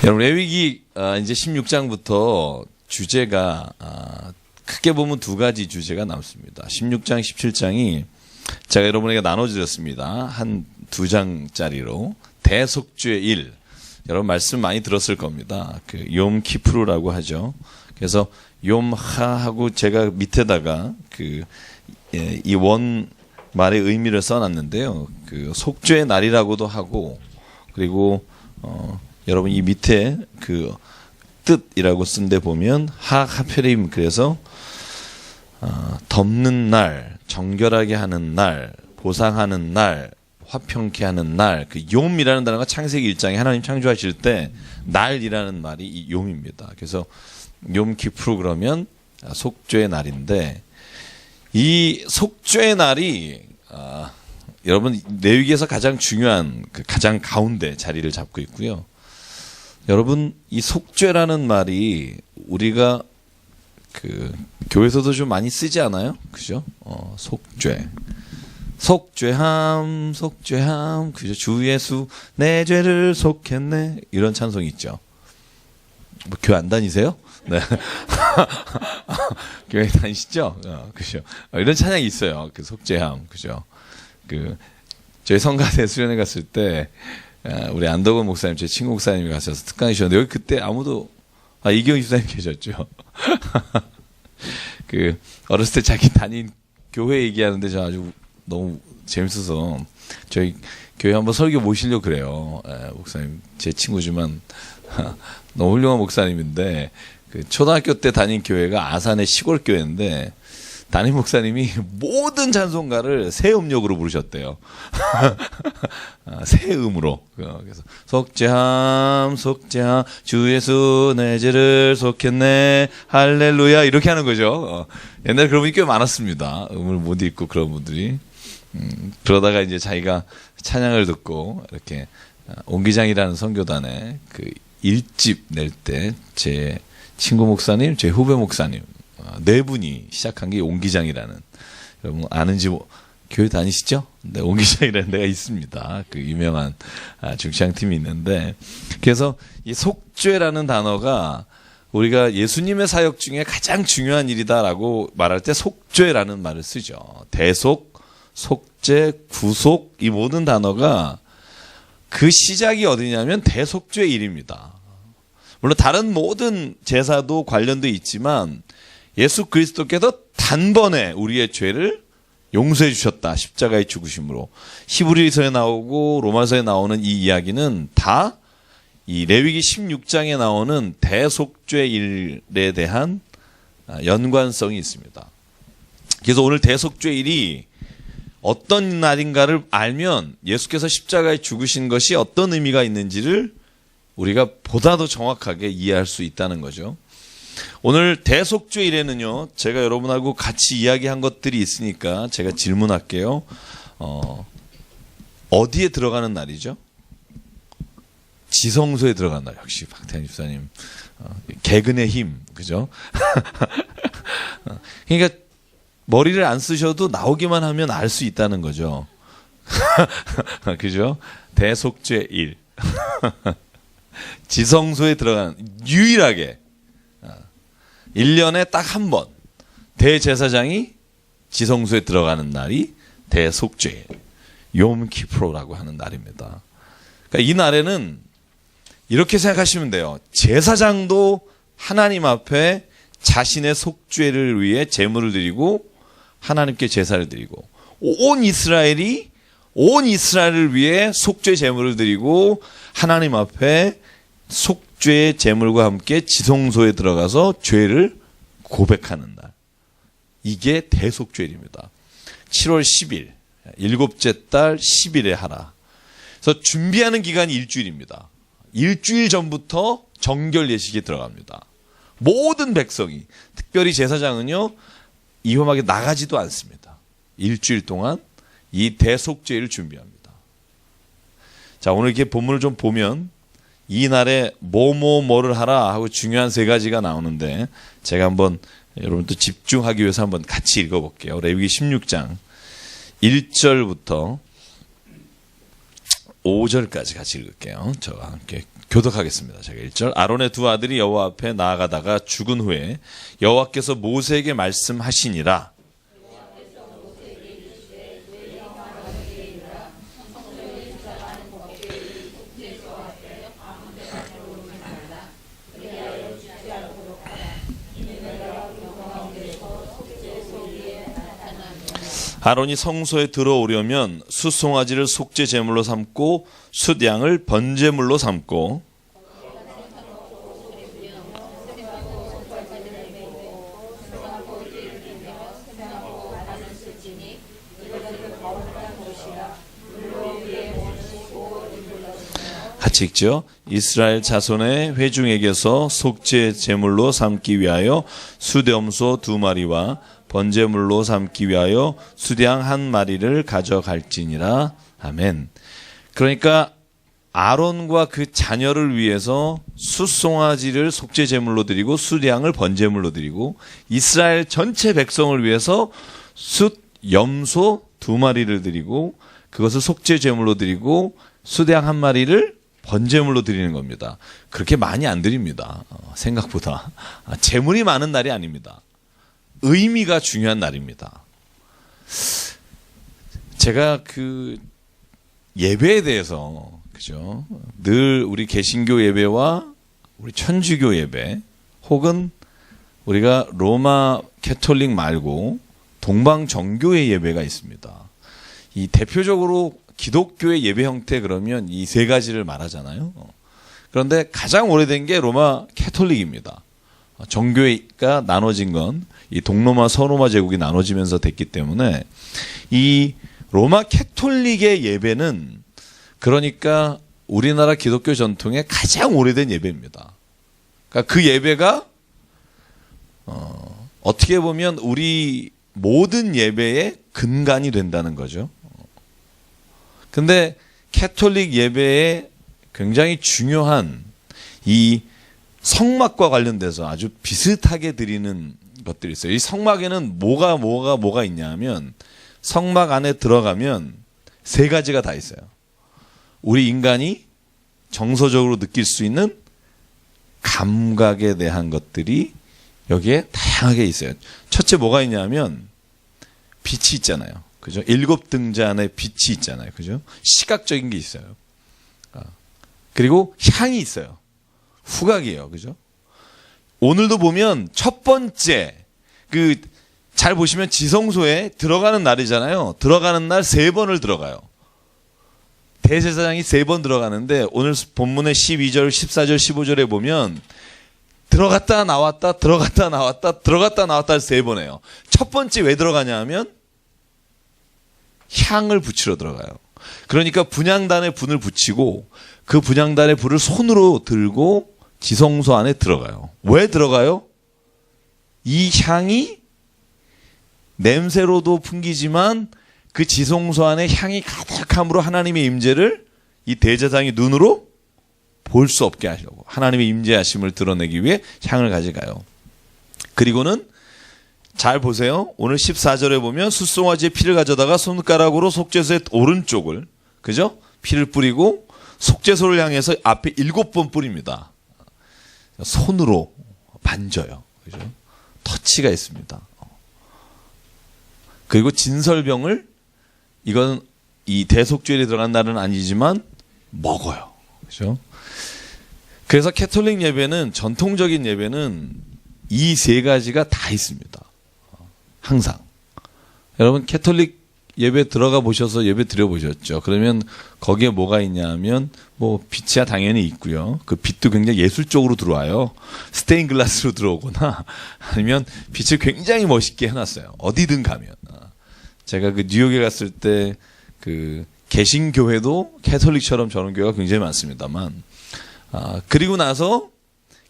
여러분, 레위기 이제 16장부터 주제가 크게 보면 두 가지 주제가 남습니다. 16장, 17장이 제가 여러분에게 나눠드렸습니다. 한 두 장짜리로 대속죄의 일. 여러분 말씀 많이 들었을 겁니다. 그 욤 키프루라고 하죠. 그래서 욤하하고 제가 밑에다가 이 원 말의 의미를 써놨는데요. 그 속죄의 날이라고도 하고, 그리고 여러분 이 밑에 그 뜻이라고 쓴 데 보면 하페림, 그래서 덮는 날, 정결하게 하는 날, 보상하는 날, 화평케 하는 날. 그 욤이라는 단어가 창세기 1장에 하나님 창조하실 때 날이라는 말이 이 욤입니다. 그래서 욤 키프루 그러면 속죄의 날인데, 이 속죄의 날이 여러분 레위기에서 가장 중요한 가장 가운데 자리를 잡고 있고요. 여러분 이 속죄라는 말이 우리가 교회에서도 좀 많이 쓰지 않아요? 그죠? 속죄. 속죄함, 속죄함, 그죠? 주 예수, 내 죄를 속했네. 이런 찬송이 있죠. 뭐, 교회 안 다니세요? 네. 교회 다니시죠? 그죠? 이런 찬양이 있어요. 그 속죄함, 그죠? 저희 성가대 수련회 갔을 때, 우리 안덕원 목사님, 제 친구 목사님이 가셔서 특강이셨는데, 여기 그때 아무도, 이경희 집사님 계셨죠? 어렸을 때 자기 다닌 교회 얘기하는데 저 아주 너무 재밌어서 저희 교회 한번 설교 모시려고 그래요. 목사님 제 친구지만 너무 훌륭한 목사님인데 초등학교 때 다닌 교회가 아산의 시골 교회인데 담임 목사님이 모든 찬송가를 새 음역으로 부르셨대요. 새 음으로. 그래서 속죄함, 속죄함, 주 예수 내 죄를 속했네, 할렐루야, 이렇게 하는 거죠. 옛날에 그런 분이 꽤 많았습니다. 음을 못 읽고 그런 분들이. 그러다가 이제 자기가 찬양을 듣고 이렇게 옹기장이라는 선교단에 1집 낼 때 제 친구 목사님, 제 후배 목사님 네 분이 시작한 게 옹기장이라는, 여러분 아는지 교회 다니시죠? 네, 옹기장이라는 데가 있습니다. 유명한 중창팀이 있는데, 그래서 이 속죄라는 단어가 우리가 예수님의 사역 중에 가장 중요한 일이다라고 말할 때 속죄라는 말을 쓰죠. 대속, 속죄, 구속, 이 모든 단어가 그 시작이 어디냐면 대속죄의 일입니다. 물론 다른 모든 제사도 관련돼 있지만 예수 그리스도께서 단번에 우리의 죄를 용서해 주셨다. 십자가의 죽으심으로. 히브리서에 나오고 로마서에 나오는 이 이야기는 다 이 레위기 16장에 나오는 대속죄 일에 대한 연관성이 있습니다. 그래서 오늘 대속죄 일이 어떤 날인가를 알면 예수께서 십자가에 죽으신 것이 어떤 의미가 있는지를 우리가 보다 더 정확하게 이해할 수 있다는 거죠. 오늘 대속죄일에는요, 제가 여러분하고 같이 이야기한 것들이 있으니까 제가 질문할게요. 어디에 들어가는 날이죠? 지성소에 들어간 날. 역시 박태환 집사님 개근의 힘, 그죠? 그러니까 머리를 안 쓰셔도 나오기만 하면 알 수 있다는 거죠. 그죠? 대속죄일. 지성소에 들어가는, 유일하게 1년에 딱 한 번 대제사장이 지성소에 들어가는 날이 대속죄일, 욤 키프로라고 하는 날입니다. 그러니까 이 날에는 이렇게 생각하시면 돼요. 제사장도 하나님 앞에 자신의 속죄를 위해 제물을 드리고 하나님께 제사를 드리고, 온 이스라엘이 온 이스라엘을 위해 속죄 제물을 드리고 하나님 앞에 속죄의 제물과 함께 지성소에 들어가서 죄를 고백하는 날. 이게 대속죄일입니다. 7월 10일, 일곱째 달 10일에 하라. 그래서 준비하는 기간이 일주일입니다. 일주일 전부터 정결 예식에 들어갑니다. 모든 백성이, 특별히 제사장은요, 이 험하게 나가지도 않습니다. 일주일 동안 이 대속죄를 준비합니다. 자, 오늘 이렇게 본문을 좀 보면 이 날에 뭐를 하라 하고 중요한 세 가지가 나오는데, 제가 한번 여러분도 집중하기 위해서 한번 같이 읽어볼게요. 레위기 16장 1절부터 5절까지 같이 읽을게요. 저와 함께 교독하겠습니다. 제가 1절. 아론의 두 아들이 여호와 앞에 나아가다가 죽은 후에 여호와께서 모세에게 말씀하시니라. 아론이 성소에 들어오려면 숫송아지를 속죄 제물로 삼고 숫양을 번제물로 삼고 같이 읽죠. 이스라엘 자손의 회중에게서 속죄 제물로 삼기 위하여 숫염소 2마리와 번제물로 삼기 위하여 숫양 1마리를 가져갈지니라. 아멘. 그러니까 아론과 그 자녀를 위해서 숫송아지를 속죄 제물로 드리고 숫양을 번제물로 드리고 이스라엘 전체 백성을 위해서 숫염소 2마리를 드리고 그것을 속죄 제물로 드리고 숫양 1마리를 번제물로 드리는 겁니다. 그렇게 많이 안 드립니다. 생각보다. 제물이 많은 날이 아닙니다. 의미가 중요한 날입니다. 제가 그 예배에 대해서 그죠? 늘 우리 개신교 예배와 우리 천주교 예배 혹은 우리가 로마 캐톨릭 말고 동방 정교의 예배가 있습니다. 이 대표적으로 기독교의 예배 형태 그러면 이 세 가지를 말하잖아요. 그런데 가장 오래된 게 로마 캐톨릭입니다. 정교회가 나눠진 건 이 동로마 서로마 제국이 나눠지면서 됐기 때문에 이 로마 캐톨릭의 예배는 그러니까 우리나라 기독교 전통의 가장 오래된 예배입니다. 그러니까 그 예배가 어떻게 보면 우리 모든 예배의 근간이 된다는 거죠. 근데 캐톨릭 예배에 굉장히 중요한 이 성막과 관련돼서 아주 비슷하게 드리는 것들이 있어요. 이 성막에는 뭐가 있냐면 성막 안에 들어가면 세 가지가 다 있어요. 우리 인간이 정서적으로 느낄 수 있는 감각에 대한 것들이 여기에 다양하게 있어요. 첫째 뭐가 있냐면 빛이 있잖아요. 그죠? 7등잔의 빛이 있잖아요. 그죠? 시각적인 게 있어요. 그리고 향이 있어요. 후각이에요. 그죠? 오늘도 보면 첫 번째 잘 보시면 지성소에 들어가는 날이잖아요. 들어가는 날 3번을 들어가요. 대제사장이 3번 들어가는데 오늘 본문의 12절, 14절, 15절에 보면 들어갔다 나왔다 들어갔다 나왔다 들어갔다 나왔다 3번 해요. 첫 번째 왜 들어가냐 하면 향을 붙이러 들어가요. 그러니까 분향단에 분을 붙이고 그 분향단의 불을 손으로 들고 지성소 안에 들어가요. 왜 들어가요? 이 향이 냄새로도 풍기지만 그 지성소 안에 향이 가득함으로 하나님의 임재를 이 대제사장이 눈으로 볼 수 없게 하려고 하나님의 임재하심을 드러내기 위해 향을 가져가요. 그리고는 잘 보세요. 오늘 14절에 보면 숫송아지의 피를 가져다가 손가락으로 속죄소의 오른쪽을 그죠? 피를 뿌리고 속죄소를 향해서 앞에 7번 뿌립니다. 손으로 만져요. 그죠? 터치가 있습니다. 그리고 진설병을 이건 이 대속죄에 들어간 날은 아니지만 먹어요. 그죠? 그래서 캐톨릭 예배는 전통적인 예배는 이 3가지가 다 있습니다. 항상. 여러분 캐톨릭 예배 들어가 보셔서 예배 드려보셨죠? 그러면 거기에 뭐가 있냐 하면 뭐 빛이야 당연히 있고요. 그 빛도 굉장히 예술적으로 들어와요. 스테인 글라스로 들어오거나 아니면 빛을 굉장히 멋있게 해놨어요. 어디든 가면. 제가 그 뉴욕에 갔을 때 그 개신교회도 캐톨릭처럼 저런 교회가 굉장히 많습니다만 그리고 나서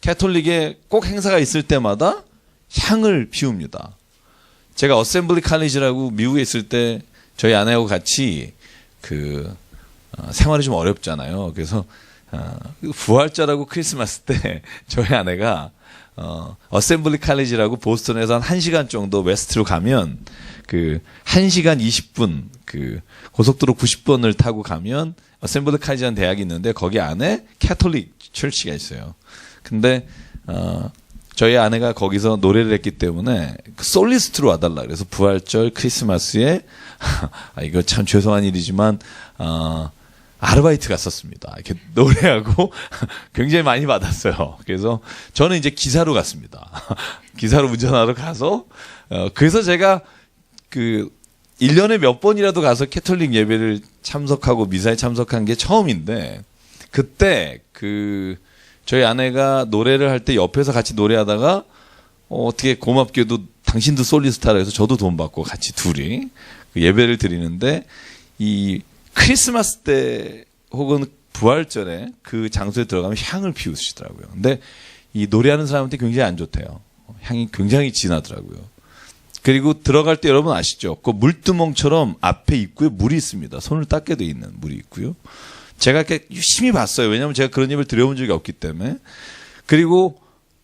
캐톨릭에 꼭 행사가 있을 때마다 향을 피웁니다. 제가 어셈블리 칼리지라고 미국에 있을 때 저희 아내하고 같이 생활이 좀 어렵잖아요. 그래서 부활절하고 크리스마스 때 저희 아내가 어셈블리 칼리지라고 보스턴에서 한 1시간 정도 웨스트로 가면 그 1시간 20분 그 고속도로 90번을 타고 가면 어셈블리 칼리지라는 대학이 있는데 거기 안에 캐톨릭 철치가 있어요. 근데 저희 아내가 거기서 노래를 했기 때문에 솔리스트로 와달라 그래서 부활절 크리스마스에 이거 참 죄송한 일이지만 아르바이트 갔었습니다. 이렇게 노래하고 굉장히 많이 받았어요. 그래서 저는 이제 기사로 갔습니다. 기사로 운전하러 가서 그래서 제가 그 1년에 몇 번이라도 가서 캐톨릭 예배를 참석하고 미사에 참석한 게 처음인데 그때 저희 아내가 노래를 할 때 옆에서 같이 노래하다가 어떻게 고맙게도 당신도 솔리스타라 해서 저도 돈 받고 같이 둘이 예배를 드리는데 이 크리스마스 때 혹은 부활절에 그 장소에 들어가면 향을 피우시더라고요. 근데 이 노래하는 사람한테 굉장히 안 좋대요. 향이 굉장히 진하더라고요. 그리고 들어갈 때 여러분 아시죠? 그 물두멍처럼 앞에 입구에 물이 있습니다. 손을 닦게 돼 있는 물이 있고요. 제가 이렇게 유심히 봤어요. 왜냐하면 제가 그런 예배를 드려본 적이 없기 때문에. 그리고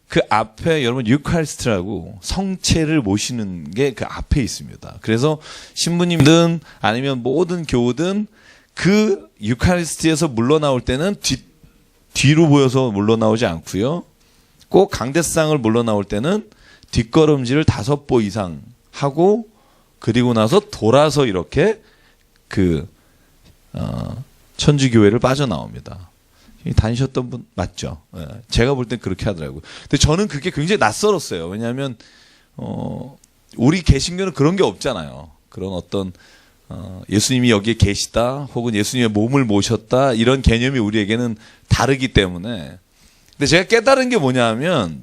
그 앞에 여러분 유카리스트라고 성체를 모시는 게 그 앞에 있습니다. 그래서 신부님든 아니면 모든 교우든 그 유카리스트에서 물러나올 때는 뒤로 보여서 물러나오지 않고요. 꼭 강대상을 물러나올 때는 뒷걸음질을 5보 이상 하고 그리고 나서 돌아서 이렇게 천주교회를 빠져나옵니다. 다니셨던 분 맞죠? 제가 볼 땐 그렇게 하더라고요. 근데 저는 그게 굉장히 낯설었어요. 왜냐하면 우리 개신교는 그런 게 없잖아요. 그런 어떤 예수님이 여기에 계시다 혹은 예수님의 몸을 모셨다 이런 개념이 우리에게는 다르기 때문에. 근데 제가 깨달은 게 뭐냐면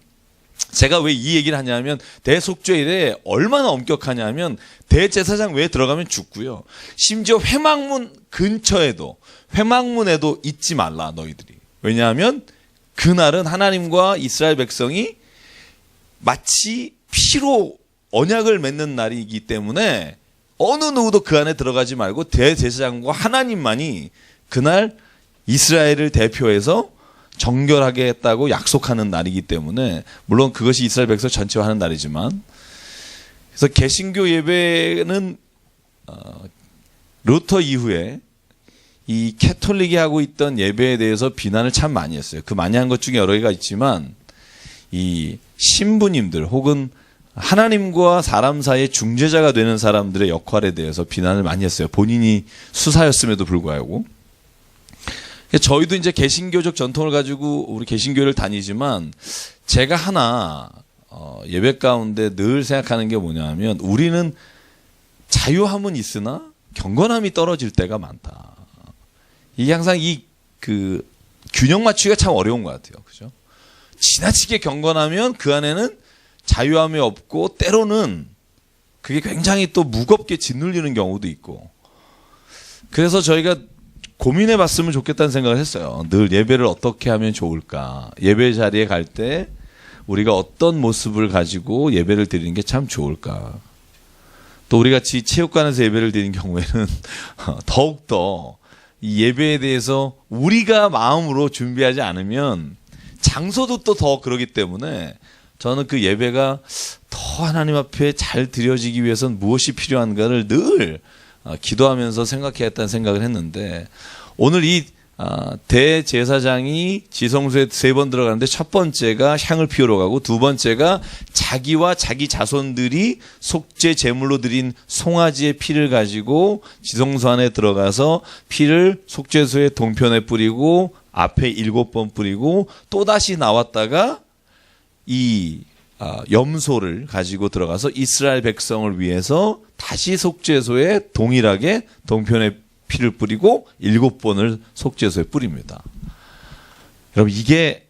제가 왜 이 얘기를 하냐면 대속죄일에 얼마나 엄격하냐면 대제사장 외에 들어가면 죽고요. 심지어 회막문 근처에도 회막문에도 있지 말라 너희들이. 왜냐하면 그날은 하나님과 이스라엘 백성이 마치 피로 언약을 맺는 날이기 때문에 어느 누구도 그 안에 들어가지 말고 대제사장과 하나님만이 그날 이스라엘을 대표해서 정결하게 했다고 약속하는 날이기 때문에 물론 그것이 이스라엘 백성 전체와 하는 날이지만 그래서 개신교 예배는 루터 이후에 이 캐톨릭이 하고 있던 예배에 대해서 비난을 참 많이 했어요. 그 많이 한 것 중에 여러 개가 있지만 이 신부님들 혹은 하나님과 사람 사이의 중재자가 되는 사람들의 역할에 대해서 비난을 많이 했어요. 본인이 수사였음에도 불구하고. 저희도 이제 개신교적 전통을 가지고 우리 개신교를 다니지만 제가 하나 예배 가운데 늘 생각하는 게 뭐냐면 우리는 자유함은 있으나 경건함이 떨어질 때가 많다. 이게 항상 그 균형 맞추기가 참 어려운 것 같아요. 그죠? 지나치게 경건하면 그 안에는 자유함이 없고 때로는 그게 굉장히 또 무겁게 짓눌리는 경우도 있고. 그래서 저희가 고민해 봤으면 좋겠다는 생각을 했어요. 늘 예배를 어떻게 하면 좋을까? 예배 자리에 갈 때 우리가 어떤 모습을 가지고 예배를 드리는 게 참 좋을까? 또 우리 같이 체육관에서 예배를 드리는 경우에는 더욱더 이 예배에 대해서 우리가 마음으로 준비하지 않으면 장소도 또 더 그러기 때문에 저는 그 예배가 더 하나님 앞에 잘 드려지기 위해서는 무엇이 필요한가를 늘 기도하면서 생각해야 했다는 생각을 했는데 오늘 이 대제사장이 지성소에 3번 들어가는데 첫 번째가 향을 피우러 가고 두 번째가 자기와 자기 자손들이 속죄 제물로 드린 송아지의 피를 가지고 지성소 안에 들어가서 피를 속죄소의 동편에 뿌리고 앞에 7번 뿌리고 또다시 나왔다가 이 염소를 가지고 들어가서 이스라엘 백성을 위해서 다시 속죄소에 동일하게 동편에 피를 뿌리고 7번을 속죄소에 뿌립니다. 여러분 이게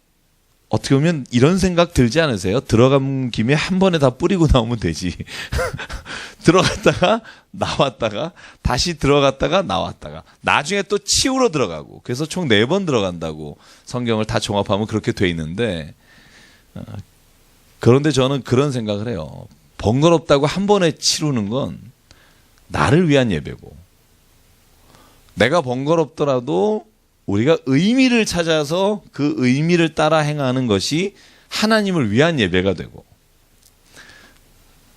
어떻게 보면 이런 생각 들지 않으세요? 들어간 김에 한 번에 다 뿌리고 나오면 되지. 들어갔다가 나왔다가 다시 들어갔다가 나왔다가 나중에 또 치우러 들어가고 그래서 총 4번 들어간다고 성경을 다 종합하면 그렇게 돼 있는데 그런데 저는 그런 생각을 해요. 번거롭다고 한 번에 치르는 건 나를 위한 예배고 내가 번거롭더라도 우리가 의미를 찾아서 그 의미를 따라 행하는 것이 하나님을 위한 예배가 되고,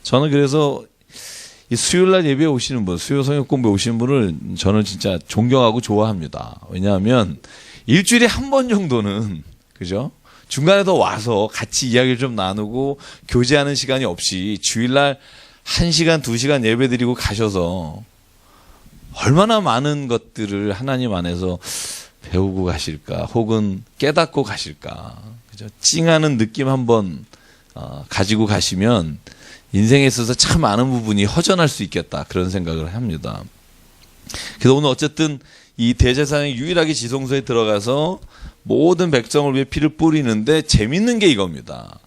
저는 그래서 이 수요일날 예배에 오시는 분, 수요 성역 공부에 오시는 분을 저는 진짜 존경하고 좋아합니다. 왜냐하면 일주일에 한 번 정도는, 그죠? 중간에 더 와서 같이 이야기를 좀 나누고 교제하는 시간이 없이 주일날 1시간, 2시간 예배 드리고 가셔서 얼마나 많은 것들을 하나님 안에서 배우고 가실까, 혹은 깨닫고 가실까, 그죠? 찡하는 느낌 한번 가지고 가시면 인생에 있어서 참 많은 부분이 허전할 수 있겠다, 그런 생각을 합니다. 그래서 오늘 어쨌든 이 대제사장이 유일하게 지성소에 들어가서 모든 백성을 위해 피를 뿌리는데 재밌는 게 이겁니다.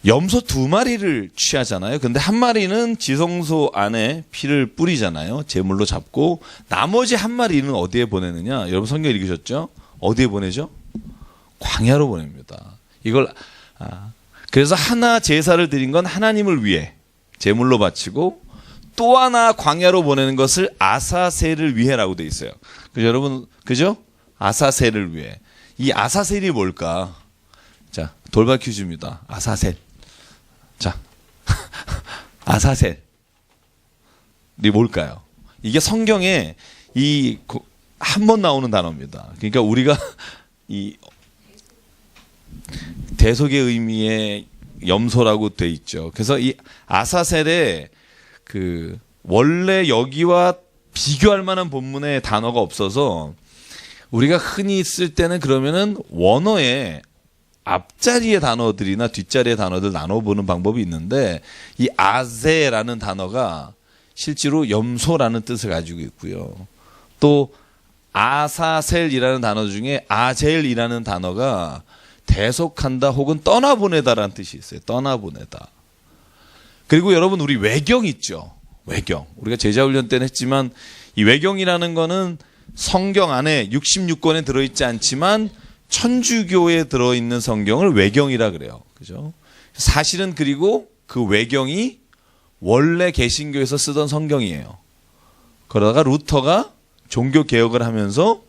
염소 2마리를 취하잖아요. 근데 한 마리는 지성소 안에 피를 뿌리잖아요. 제물로 잡고, 나머지 한 마리는 어디에 보내느냐? 여러분 성경 읽으셨죠? 어디에 보내죠? 광야로 보냅니다. 이걸 그래서 하나 제사를 드린 건 하나님을 위해 제물로 바치고, 또 하나 광야로 보내는 것을 아사셀을 위해라고 돼 있어요. 그죠, 여러분? 그죠? 아사셀을 위해. 이 아사셀이 뭘까? 자, 돌발 퀴즈입니다. 아사셀. 자, 아사셀이 뭘까요? 이게 성경에 한 번 나오는 단어입니다. 그러니까 우리가 이 대속의 의미의 염소라고 돼 있죠. 그래서 이 아사셀에 원래 여기와 비교할 만한 본문의 단어가 없어서 우리가 흔히 쓸 때는 그러면은 원어에 앞자리의 단어들이나 뒷자리의 단어들 나눠보는 방법이 있는데, 이 아세라는 단어가 실제로 염소라는 뜻을 가지고 있고요. 또 아사셀이라는 단어 중에 아젤이라는 단어가 대속한다 혹은 떠나보내다라는 뜻이 있어요. 떠나보내다. 그리고 여러분, 우리 외경 있죠. 외경. 우리가 제자훈련 때는 했지만, 이 외경이라는 거는 성경 안에 66권에 들어있지 않지만 천주교에 들어있는 성경을 외경이라 그래요. 그죠? 사실은 그리고 그 외경이 원래 개신교에서 쓰던 성경이에요. 그러다가 루터가 종교 개혁을 하면서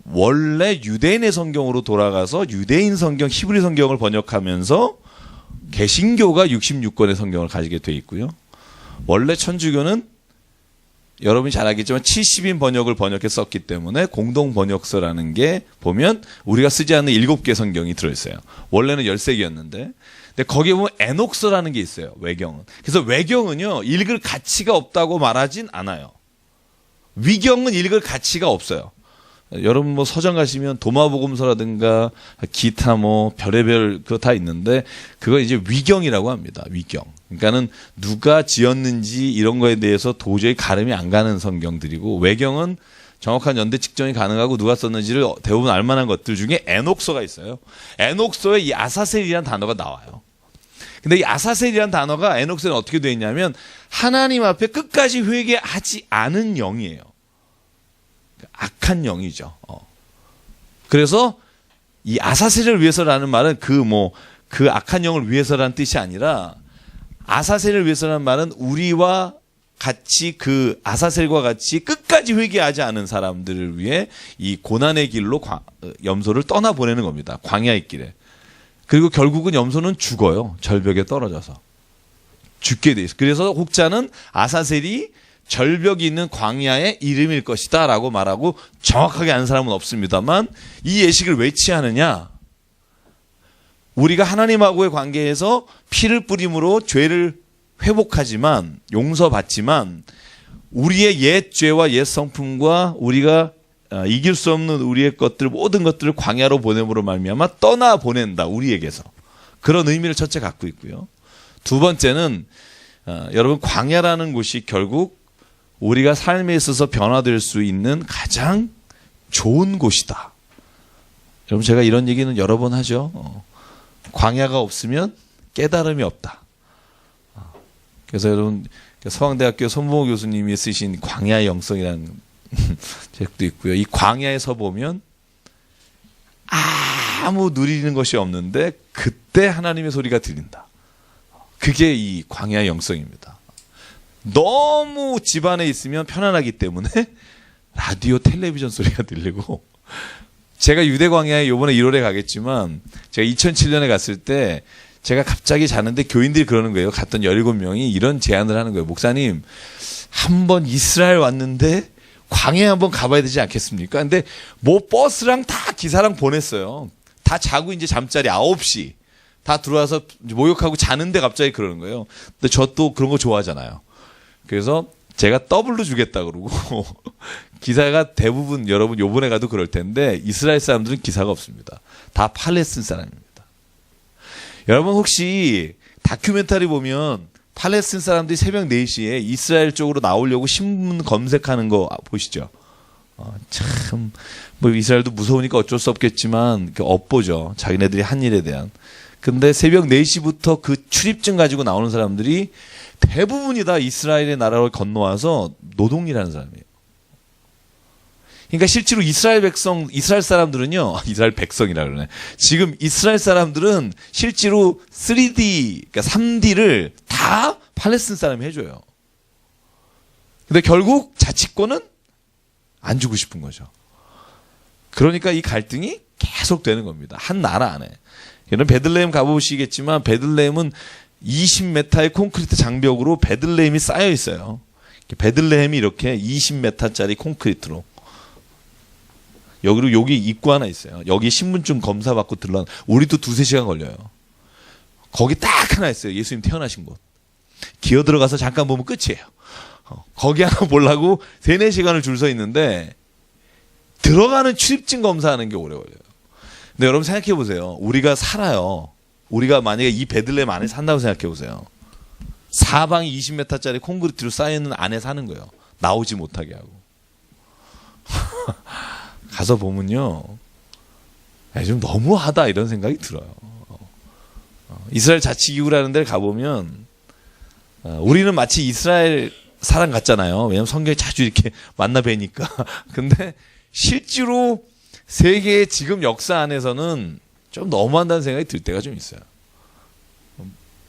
원래 유대인의 성경으로 돌아가서 유대인 성경, 히브리 성경을 번역하면서 개신교가 66권의 성경을 가지게 돼 있고요. 원래 천주교는 여러분이 잘 알겠지만 70인 번역을 번역해 썼기 때문에 공동 번역서라는 게 보면 우리가 쓰지 않는 7개 성경이 들어있어요. 원래는 13개였는데. 근데 거기에 보면 에녹서라는 게 있어요. 외경은. 그래서 외경은요, 읽을 가치가 없다고 말하진 않아요. 위경은 읽을 가치가 없어요. 여러분 뭐 서점 가시면 도마복음서라든가 기타 뭐 별의별 그거 다 있는데, 그거 이제 위경이라고 합니다. 위경. 그러니까는 누가 지었는지 이런 거에 대해서 도저히 가름이 안 가는 성경들이고, 외경은 정확한 연대 측정이 가능하고 누가 썼는지를 대부분 알 만한 것들 중에 에녹서가 있어요. 에녹서에 이 아사셀이라는 단어가 나와요. 근데 이 아사셀이라는 단어가 에녹서는 어떻게 되어 있냐면 하나님 앞에 끝까지 회개하지 않은 영이에요. 악한 영이죠. 그래서 이 아사셀을 위해서라는 말은 그 악한 영을 위해서라는 뜻이 아니라, 아사셀을 위해서라는 말은 우리와 같이 그 아사셀과 같이 끝까지 회개하지 않은 사람들을 위해 이 고난의 길로 염소를 떠나보내는 겁니다. 광야의 길에. 그리고 결국은 염소는 죽어요. 절벽에 떨어져서. 죽게 돼 있어요. 그래서 혹자는 아사셀이 절벽이 있는 광야의 이름일 것이다 라고 말하고, 정확하게 아는 사람은 없습니다만 이 예식을 왜 취하느냐? 우리가 하나님하고의 관계에서 피를 뿌림으로 죄를 회복하지만, 용서받지만, 우리의 옛 죄와 옛 성품과 우리가 이길 수 없는 우리의 것들, 모든 것들을 광야로 보냄으로 말미암아 떠나보낸다, 우리에게서. 그런 의미를 첫째 갖고 있고요. 두 번째는 여러분, 광야라는 곳이 결국 우리가 삶에 있어서 변화될 수 있는 가장 좋은 곳이다. 여러분, 제가 이런 얘기는 여러 번 하죠. 광야가 없으면 깨달음이 없다. 그래서 여러분, 서강대학교 손봉호 교수님이 쓰신 광야의 영성이라는 책도 있고요. 이 광야에 서 보면 아무 누리는 것이 없는데 그때 하나님의 소리가 들린다. 그게 이 광야의 영성입니다. 너무 집안에 있으면 편안하기 때문에 라디오, 텔레비전 소리가 들리고, 제가 유대 광야에 요번에 1월에 가겠지만 제가 2007년에 갔을 때 제가 갑자기 자는데 교인들이 그러는 거예요. 갔던 17명이 이런 제안을 하는 거예요. 목사님, 한번 이스라엘 왔는데 광야에 한번 가봐야 되지 않겠습니까? 근데 뭐 버스랑 다 기사랑 보냈어요. 다 자고 이제 잠자리 9시 다 들어와서 목욕하고 자는데 갑자기 그러는 거예요. 근데 저 또 그런 거 좋아하잖아요. 그래서 제가 더블로 주겠다 그러고 기사가 대부분 여러분 요번에 가도 그럴 텐데 이스라엘 사람들은 기사가 없습니다. 다 팔레스틴 사람입니다. 여러분 혹시 다큐멘터리 보면 팔레스틴 사람들이 새벽 4시에 이스라엘 쪽으로 나오려고 신문 검색하는 거 보시죠. 참 뭐 이스라엘도 무서우니까 어쩔 수 없겠지만 업보죠. 자기네들이 한 일에 대한. 근데 새벽 4시부터 그 출입증 가지고 나오는 사람들이 대부분이 다 이스라엘의 나라로 건너와서 노동일하는 사람이에요. 그러니까 실제로 이스라엘 사람들은요, 이스라엘 백성이라 그러네. 지금 이스라엘 사람들은 실제로 3D, 그러니까 3D를 다 팔레스틴 사람이 해줘요. 근데 결국 자치권은 안 주고 싶은 거죠. 그러니까 이 갈등이 계속 되는 겁니다. 한 나라 안에. 여러분 베들레헴 가보시겠지만 베들레헴은 20m의 콘크리트 장벽으로 베들레헴이 쌓여 있어요. 베들레헴이 이렇게 20m짜리 콘크리트로. 여기로 여기 입구 하나 있어요. 여기 신분증 검사 받고 들러. 우리도 2-3시간 걸려요. 거기 딱 하나 있어요. 예수님 태어나신 곳. 기어 들어가서 잠깐 보면 끝이에요. 거기 하나 보려고 3-4시간을 줄 서 있는데 들어가는 출입증 검사하는 게 오래 걸려요. 근데 여러분 생각해 보세요. 우리가 살아요. 우리가 만약에 이 베들레헴 안에 산다고 생각해 보세요. 사방이 20m짜리 콘크리트로 쌓여있는 안에 사는 거예요. 나오지 못하게 하고. 가서 보면요. 좀 너무하다 이런 생각이 들어요. 이스라엘 자치기구라는 데를 가보면 우리는 마치 이스라엘 사람 같잖아요. 왜냐하면 성경에 자주 이렇게 만나 뵈니까. 근데 실제로 세계의 지금 역사 안에서는 좀 너무한다는 생각이 들 때가 좀 있어요.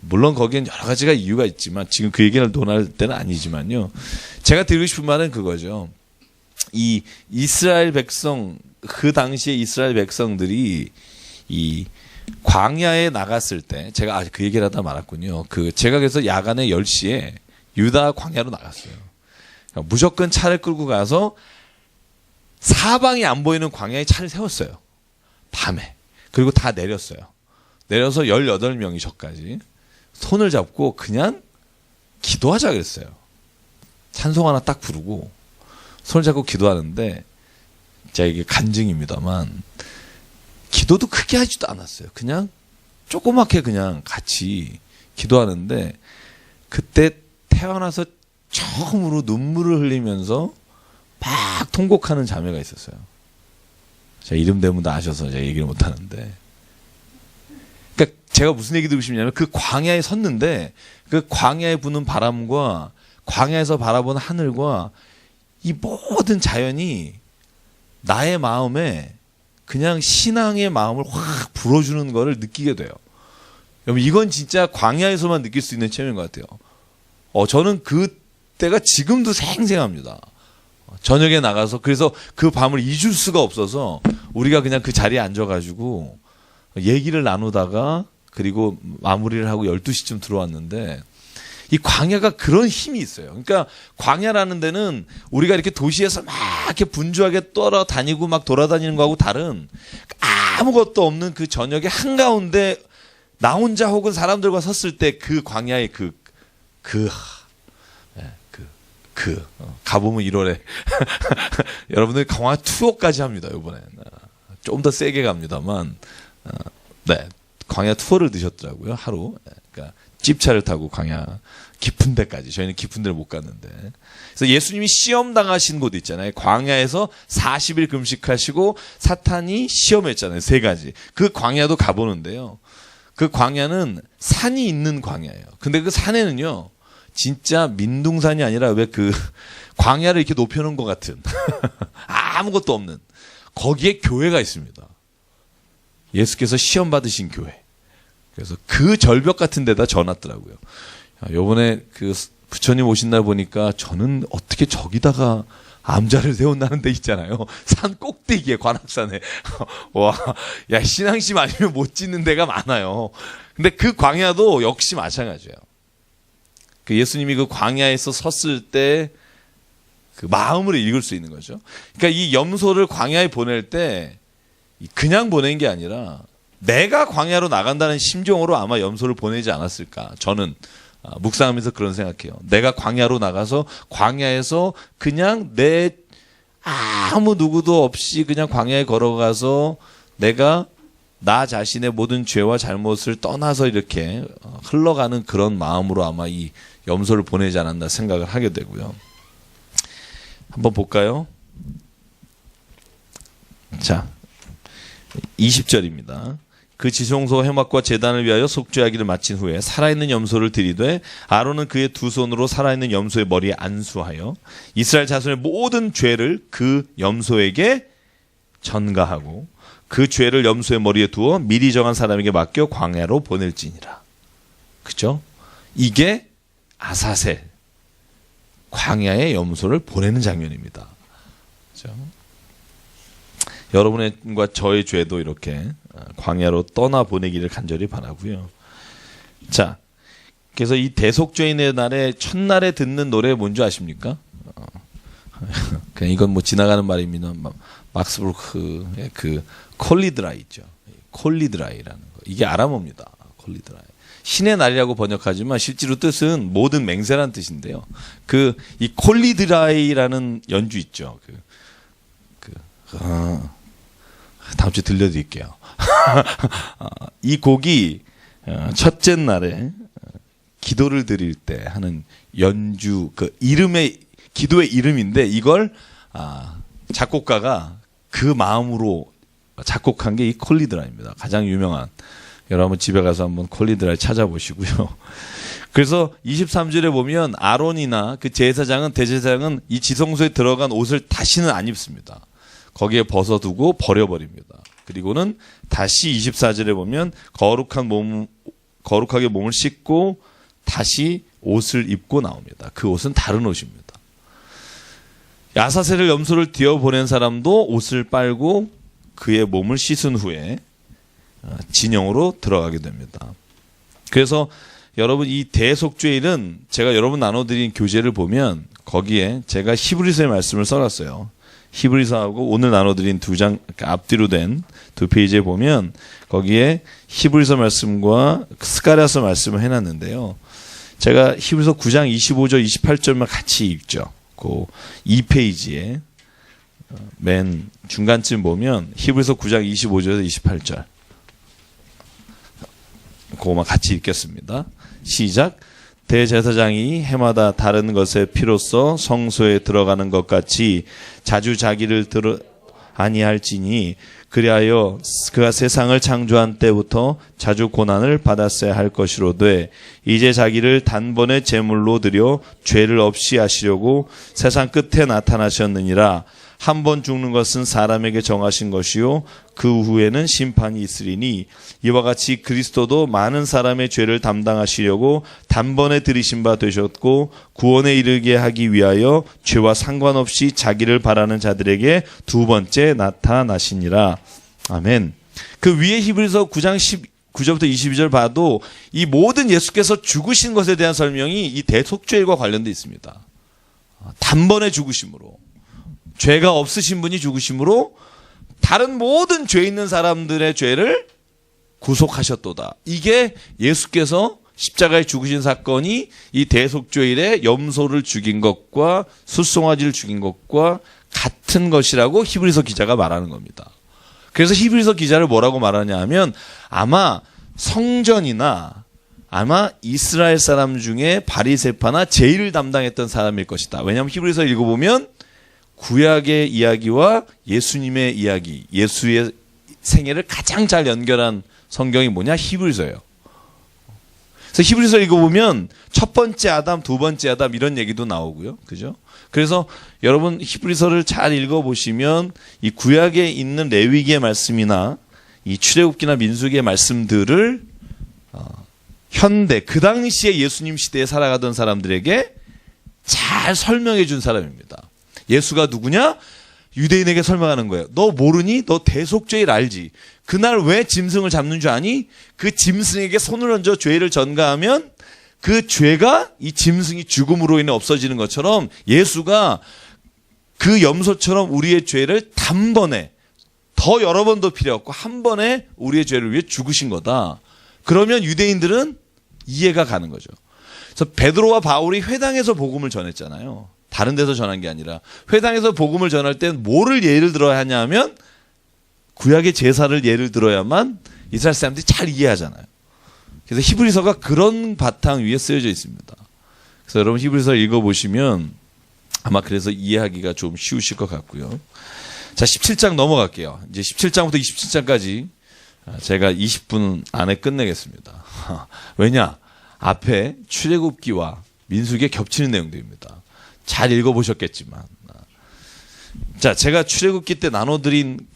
물론 거기엔 여러 가지가 이유가 있지만 지금 그 얘기를 논할 때는 아니지만요. 제가 드리고 싶은 말은 그거죠. 이 이스라엘 백성, 그 당시에 이스라엘 백성들이 이 광야에 나갔을 때 제가 그 얘기를 하다 말았군요. 제가 그래서 야간에 10시에 유다 광야로 나갔어요. 그러니까 무조건 차를 끌고 가서 사방이 안 보이는 광야에 차를 세웠어요. 밤에. 그리고 다 내렸어요. 내려서 18명이 저까지 손을 잡고 그냥 기도하자 그랬어요. 찬송 하나 딱 부르고 손을 잡고 기도하는데 제가 이게 간증입니다만 기도도 크게 하지도 않았어요. 그냥 조그맣게 그냥 같이 기도하는데 그때 태어나서 처음으로 눈물을 흘리면서 막 통곡하는 자매가 있었어요. 제가 이름 대면 다 아셔서 제가 얘기를 못 하는데. 그러니까 제가 무슨 얘기 드리고 싶냐면 그 광야에 섰는데 그 광야에 부는 바람과 광야에서 바라보는 하늘과 이 모든 자연이 나의 마음에 그냥 신앙의 마음을 확 불어주는 거를 느끼게 돼요. 여러분 이건 진짜 광야에서만 느낄 수 있는 체험인 것 같아요. 저는 그때가 지금도 생생합니다. 저녁에 나가서 그래서 그 밤을 잊을 수가 없어서 우리가 그냥 그 자리에 앉아가지고 얘기를 나누다가 그리고 마무리를 하고 12시쯤 들어왔는데 이 광야가 그런 힘이 있어요. 그러니까 광야라는 데는 우리가 이렇게 도시에서 막 이렇게 분주하게 떠다니고 막 돌아다니는 거하고 다른 아무것도 없는 그 저녁에 한가운데 나 혼자 혹은 사람들과 섰을 때 그 광야의 가보면 1월에 여러분들 광야 투어까지 합니다. 이번에 좀 더 세게 갑니다만 네 광야 투어를 드셨더라고요. 하루. 그러니까 집차를 타고 광야 깊은 데까지. 저희는 깊은 데를 못 갔는데. 그래서 예수님이 시험 당하신 곳 있잖아요. 광야에서 40일 금식하시고 사탄이 시험했잖아요. 3가지. 그 광야도 가보는데요. 그 광야는 산이 있는 광야예요. 근데 그 산에는요. 진짜 민둥산이 아니라 왜 그 광야를 이렇게 높여놓은 것 같은 아무것도 없는 거기에 교회가 있습니다. 예수께서 시험 받으신 교회. 그래서 그 절벽 같은 데다 져놨더라고요. 요번에 그 부처님 오신 날 보니까 저는 어떻게 저기다가 암자를 세운다는 데 있잖아요. 산 꼭대기에, 관악산에. 와, 야, 신앙심 아니면 못 짓는 데가 많아요. 근데 그 광야도 역시 마찬가지예요. 그 예수님이 그 광야에서 섰을 때 그 마음으로 읽을 수 있는 거죠. 그러니까 이 염소를 광야에 보낼 때 그냥 보낸 게 아니라 내가 광야로 나간다는 심정으로 아마 염소를 보내지 않았을까. 저는 묵상하면서 그런 생각해요. 내가 광야로 나가서 광야에서 그냥 내 아무 누구도 없이 그냥 광야에 걸어가서 내가 나 자신의 모든 죄와 잘못을 떠나서 이렇게 흘러가는 그런 마음으로 아마 이 염소를 보내지 않았나 생각을 하게 되고요. 한번 볼까요? 자, 20절입니다. 그 지성소 회막과 제단을 위하여 속죄하기를 마친 후에 살아있는 염소를 들이되 아론은 그의 두 손으로 살아있는 염소의 머리에 안수하여 이스라엘 자손의 모든 죄를 그 염소에게 전가하고 그 죄를 염소의 머리에 두어 미리 정한 사람에게 맡겨 광야로 보낼지니라. 그죠? 이게 아사셀, 광야의 염소를 보내는 장면입니다. 그죠? 여러분과 저의 죄도 이렇게 광야로 떠나 보내기를 간절히 바라고요. 자, 그래서 이 대속죄인의 날에 첫날에 듣는 노래 뭔지 아십니까? 그냥 이건 뭐 지나가는 말입니다. 막스부르크의 그 콜리드라이 있죠. 콜리드라이라는 거. 이게 아람어입니다. 콜리드라이. 신의 날이라고 번역하지만 실제로 뜻은 모든 맹세라는 뜻인데요. 이 콜리드라이라는 연주 있죠. 다음 주에 들려드릴게요. 이 곡이 첫째 날에 기도를 드릴 때 하는 연주, 그 기도의 이름인데 이걸 작곡가가 그 마음으로 작곡한 게 이 콜리드라입니다. 가장 유명한. 여러분 집에 가서 한번 콜리드라를 찾아보시고요. 그래서 23절에 보면 아론이나 그 제사장은 대제사장은 이 지성소에 들어간 옷을 다시는 안 입습니다. 거기에 벗어두고 버려버립니다. 그리고는 다시 24절에 보면 거룩하게 몸을 씻고 다시 옷을 입고 나옵니다. 그 옷은 다른 옷입니다. 아사셀을 염소를 뒤어보낸 사람도 옷을 빨고 그의 몸을 씻은 후에 진영으로 들어가게 됩니다. 그래서 여러분 이 대속죄일은 제가 여러분 나눠드린 교재를 보면 거기에 제가 히브리서의 말씀을 써놨어요. 히브리서하고 오늘 나눠드린 두 장 앞뒤로 된 두 페이지에 보면 거기에 히브리서 말씀과 스가랴서 말씀을 해놨는데요. 제가 히브리서 9장 25절 28절만 같이 읽죠. 그 2페이지에 맨 중간쯤 보면 히브리서 9장 25절에서 28절 그거만 같이 읽겠습니다. 시작. 대제사장이 해마다 다른 것의 피로써 성소에 들어가는 것 같이 자주 자기를 아니할지니 그리하여 그가 세상을 창조한 때부터 자주 고난을 받았어야 할 것이로되 이제 자기를 단번에 제물로 드려 죄를 없이 하시려고 세상 끝에 나타나셨느니라. 한 번 죽는 것은 사람에게 정하신 것이요 그 후에는 심판이 있으리니 이와 같이 그리스도도 많은 사람의 죄를 담당하시려고 단번에 들이신 바 되셨고 구원에 이르게 하기 위하여 죄와 상관없이 자기를 바라는 자들에게 두 번째 나타나시니라. 아멘. 그 위에 히브리서 9장 19절부터 22절 봐도 이 모든 예수께서 죽으신 것에 대한 설명이 이 대속죄일과 관련되어 있습니다. 단번에 죽으심으로, 죄가 없으신 분이 죽으심으로 다른 모든 죄 있는 사람들의 죄를 구속하셨도다. 이게 예수께서 십자가에 죽으신 사건이 이 대속죄일에 염소를 죽인 것과 숫송아지를 죽인 것과 같은 것이라고 히브리서 기자가 말하는 겁니다. 그래서 히브리서 기자를 뭐라고 말하냐 하면 아마 성전이나 아마 이스라엘 사람 중에 바리새파나 제일을 담당했던 사람일 것이다. 왜냐하면 히브리서 읽어보면 구약의 이야기와 예수님의 이야기, 예수의 생애를 가장 잘 연결한 성경이 뭐냐? 히브리서예요. 그래서 히브리서 읽어보면 첫 번째 아담, 두 번째 아담 이런 얘기도 나오고요. 그죠? 그래서 여러분 히브리서를 잘 읽어보시면 이 구약에 있는 레위기의 말씀이나 이 출애굽기나 민수기의 말씀들을 현대, 그 당시에 예수님 시대에 살아가던 사람들에게 잘 설명해 준 사람입니다. 예수가 누구냐? 유대인에게 설명하는 거예요. 너 모르니? 너 대속죄를 알지? 그날 왜 짐승을 잡는 줄 아니? 그 짐승에게 손을 얹어 죄를 전가하면 그 죄가 이 짐승이 죽음으로 인해 없어지는 것처럼 예수가 그 염소처럼 우리의 죄를 단번에, 더 여러 번도 필요 없고 한 번에 우리의 죄를 위해 죽으신 거다. 그러면 유대인들은 이해가 가는 거죠. 그래서 베드로와 바울이 회당에서 복음을 전했잖아요. 다른 데서 전한 게 아니라 회당에서 복음을 전할 땐 뭐를 예를 들어야 하냐면 구약의 제사를 예를 들어야만 이스라엘 사람들이 잘 이해하잖아요. 그래서 히브리서가 그런 바탕 위에 쓰여져 있습니다. 그래서 여러분 히브리서 읽어보시면 아마 그래서 이해하기가 좀 쉬우실 것 같고요. 자, 17장 넘어갈게요. 이제 17장부터 27장까지 제가 20분 안에 끝내겠습니다. 왜냐? 앞에 출애굽기와 민수기에 겹치는 내용들입니다. 잘 읽어보셨겠지만. 자, 제가 출애굽기 때 나눠드린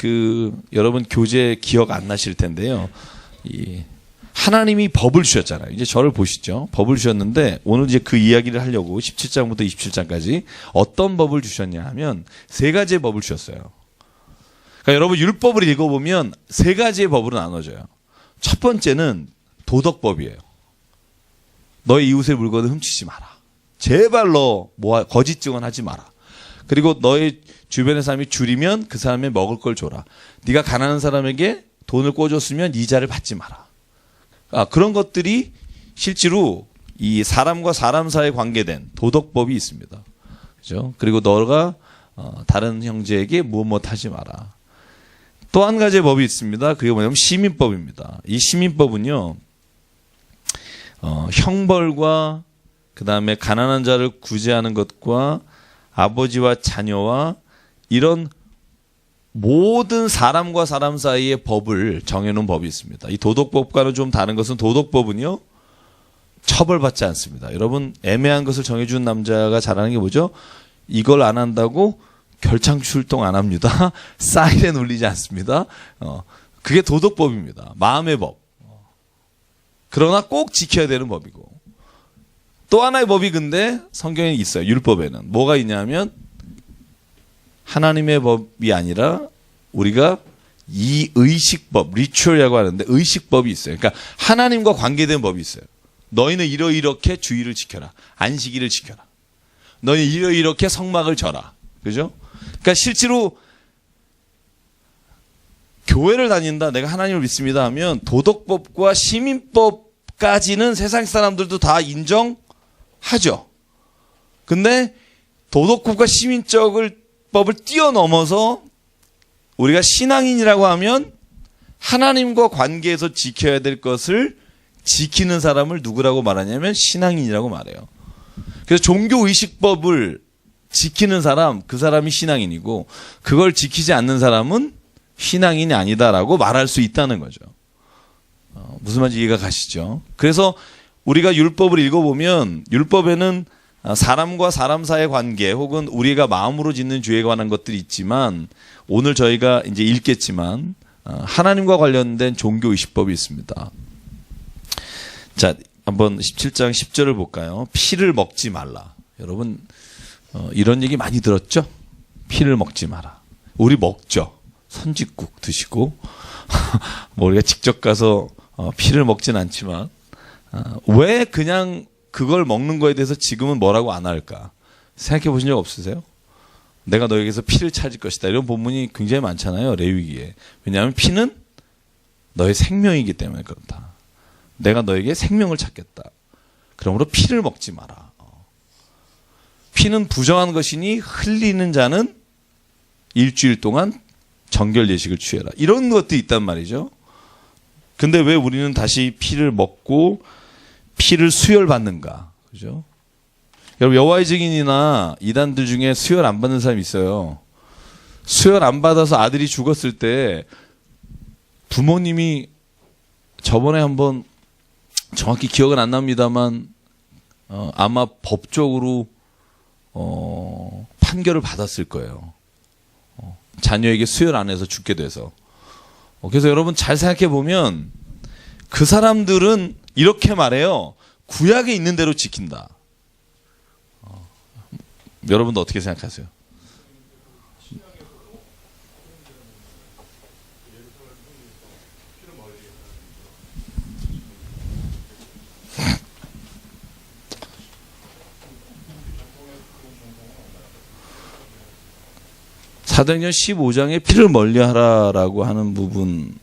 여러분 교재 기억 안 나실 텐데요. 하나님이 법을 주셨잖아요. 이제 저를 보시죠. 법을 주셨는데 오늘 이제 그 이야기를 하려고 17장부터 27장까지 어떤 법을 주셨냐 하면 세 가지의 법을 주셨어요. 그러니까 여러분 율법을 읽어보면 세 가지의 법으로 나눠져요. 첫 번째는 도덕법이에요. 너의 이웃의 물건을 훔치지 마라. 제발 너 거짓 증언하지 마라. 그리고 너의 주변의 사람이 줄이면 그 사람의 먹을 걸 줘라. 네가 가난한 사람에게 돈을 꿔줬으면 이자를 받지 마라. 그런 것들이 실제로 이 사람과 사람 사이에 관계된 도덕법이 있습니다. 그죠? 그리고 너가 다른 형제에게 무엇 하지 마라. 또 한 가지의 법이 있습니다. 그게 뭐냐면 시민법입니다. 이 시민법은요, 형벌과 그 다음에 가난한 자를 구제하는 것과 아버지와 자녀와 이런 모든 사람과 사람 사이의 법을 정해놓은 법이 있습니다. 이 도덕법과는 좀 다른 것은 도덕법은요, 처벌받지 않습니다. 여러분, 애매한 것을 정해준 남자가 잘하는 게 뭐죠? 이걸 안 한다고 결창 출동 안 합니다. 사이렌 울리지 않습니다. 그게 도덕법입니다. 마음의 법. 그러나 꼭 지켜야 되는 법이고. 또 하나의 법이 근데 성경에 있어요. 율법에는. 뭐가 있냐면 하나님의 법이 아니라 우리가 이 의식법, 리추얼이라고 하는데 의식법이 있어요. 그러니까 하나님과 관계된 법이 있어요. 너희는 이렇게 주의를 지켜라. 안식일을 지켜라. 너희는 이렇게 성막을 져라. 그죠? 그러니까 실제로 교회를 다닌다, 내가 하나님을 믿습니다 하면 도덕법과 시민법까지는 세상 사람들도 다 인정하죠. 근데 도덕법과 시민법을 뛰어넘어서 우리가 신앙인이라고 하면 하나님과 관계에서 지켜야 될 것을 지키는 사람을 누구라고 말하냐면 신앙인이라고 말해요. 그래서 종교의식법을 지키는 사람, 그 사람이 신앙인이고 그걸 지키지 않는 사람은 신앙인이 아니다라고 말할 수 있다는 거죠. 무슨 말인지 이해가 가시죠? 그래서 우리가 율법을 읽어보면 율법에는 사람과 사람 사이의 관계 혹은 우리가 마음으로 짓는 죄에 관한 것들이 있지만 오늘 저희가 이제 읽겠지만 하나님과 관련된 종교의식법이 있습니다. 자, 한번 17장 10절을 볼까요? 피를 먹지 말라. 여러분 이런 얘기 많이 들었죠? 피를 먹지 마라. 우리 먹죠. 선짓국 드시고 뭐 우리가 직접 가서 피를 먹진 않지만 왜 그냥 그걸 먹는 거에 대해서 지금은 뭐라고 안 할까? 생각해 보신 적 없으세요? 내가 너에게서 피를 찾을 것이다. 이런 본문이 굉장히 많잖아요. 레위기에. 왜냐하면 피는 너의 생명이기 때문에 그렇다. 내가 너에게 생명을 찾겠다. 그러므로 피를 먹지 마라. 피는 부정한 것이니 흘리는 자는 일주일 동안 정결 예식을 취해라. 이런 것도 있단 말이죠. 근데 왜 우리는 다시 피를 먹고 피를 수혈받는가? 그죠? 여러분, 여호와의 증인이나 이단들 중에 수혈 안 받는 사람이 있어요. 수혈 안 받아서 아들이 죽었을 때 부모님이 저번에 한번 정확히 기억은 안 납니다만 아마 법적으로 판결을 받았을 거예요. 자녀에게 수혈 안 해서 죽게 돼서. 그래서 여러분 잘 생각해 보면 그 사람들은 이렇게 말해요. 구약에 있는 대로 지킨다. 여러분도 어떻게 생각하세요? 사도행전 15장에 피를 멀리하라라고 하는 부분이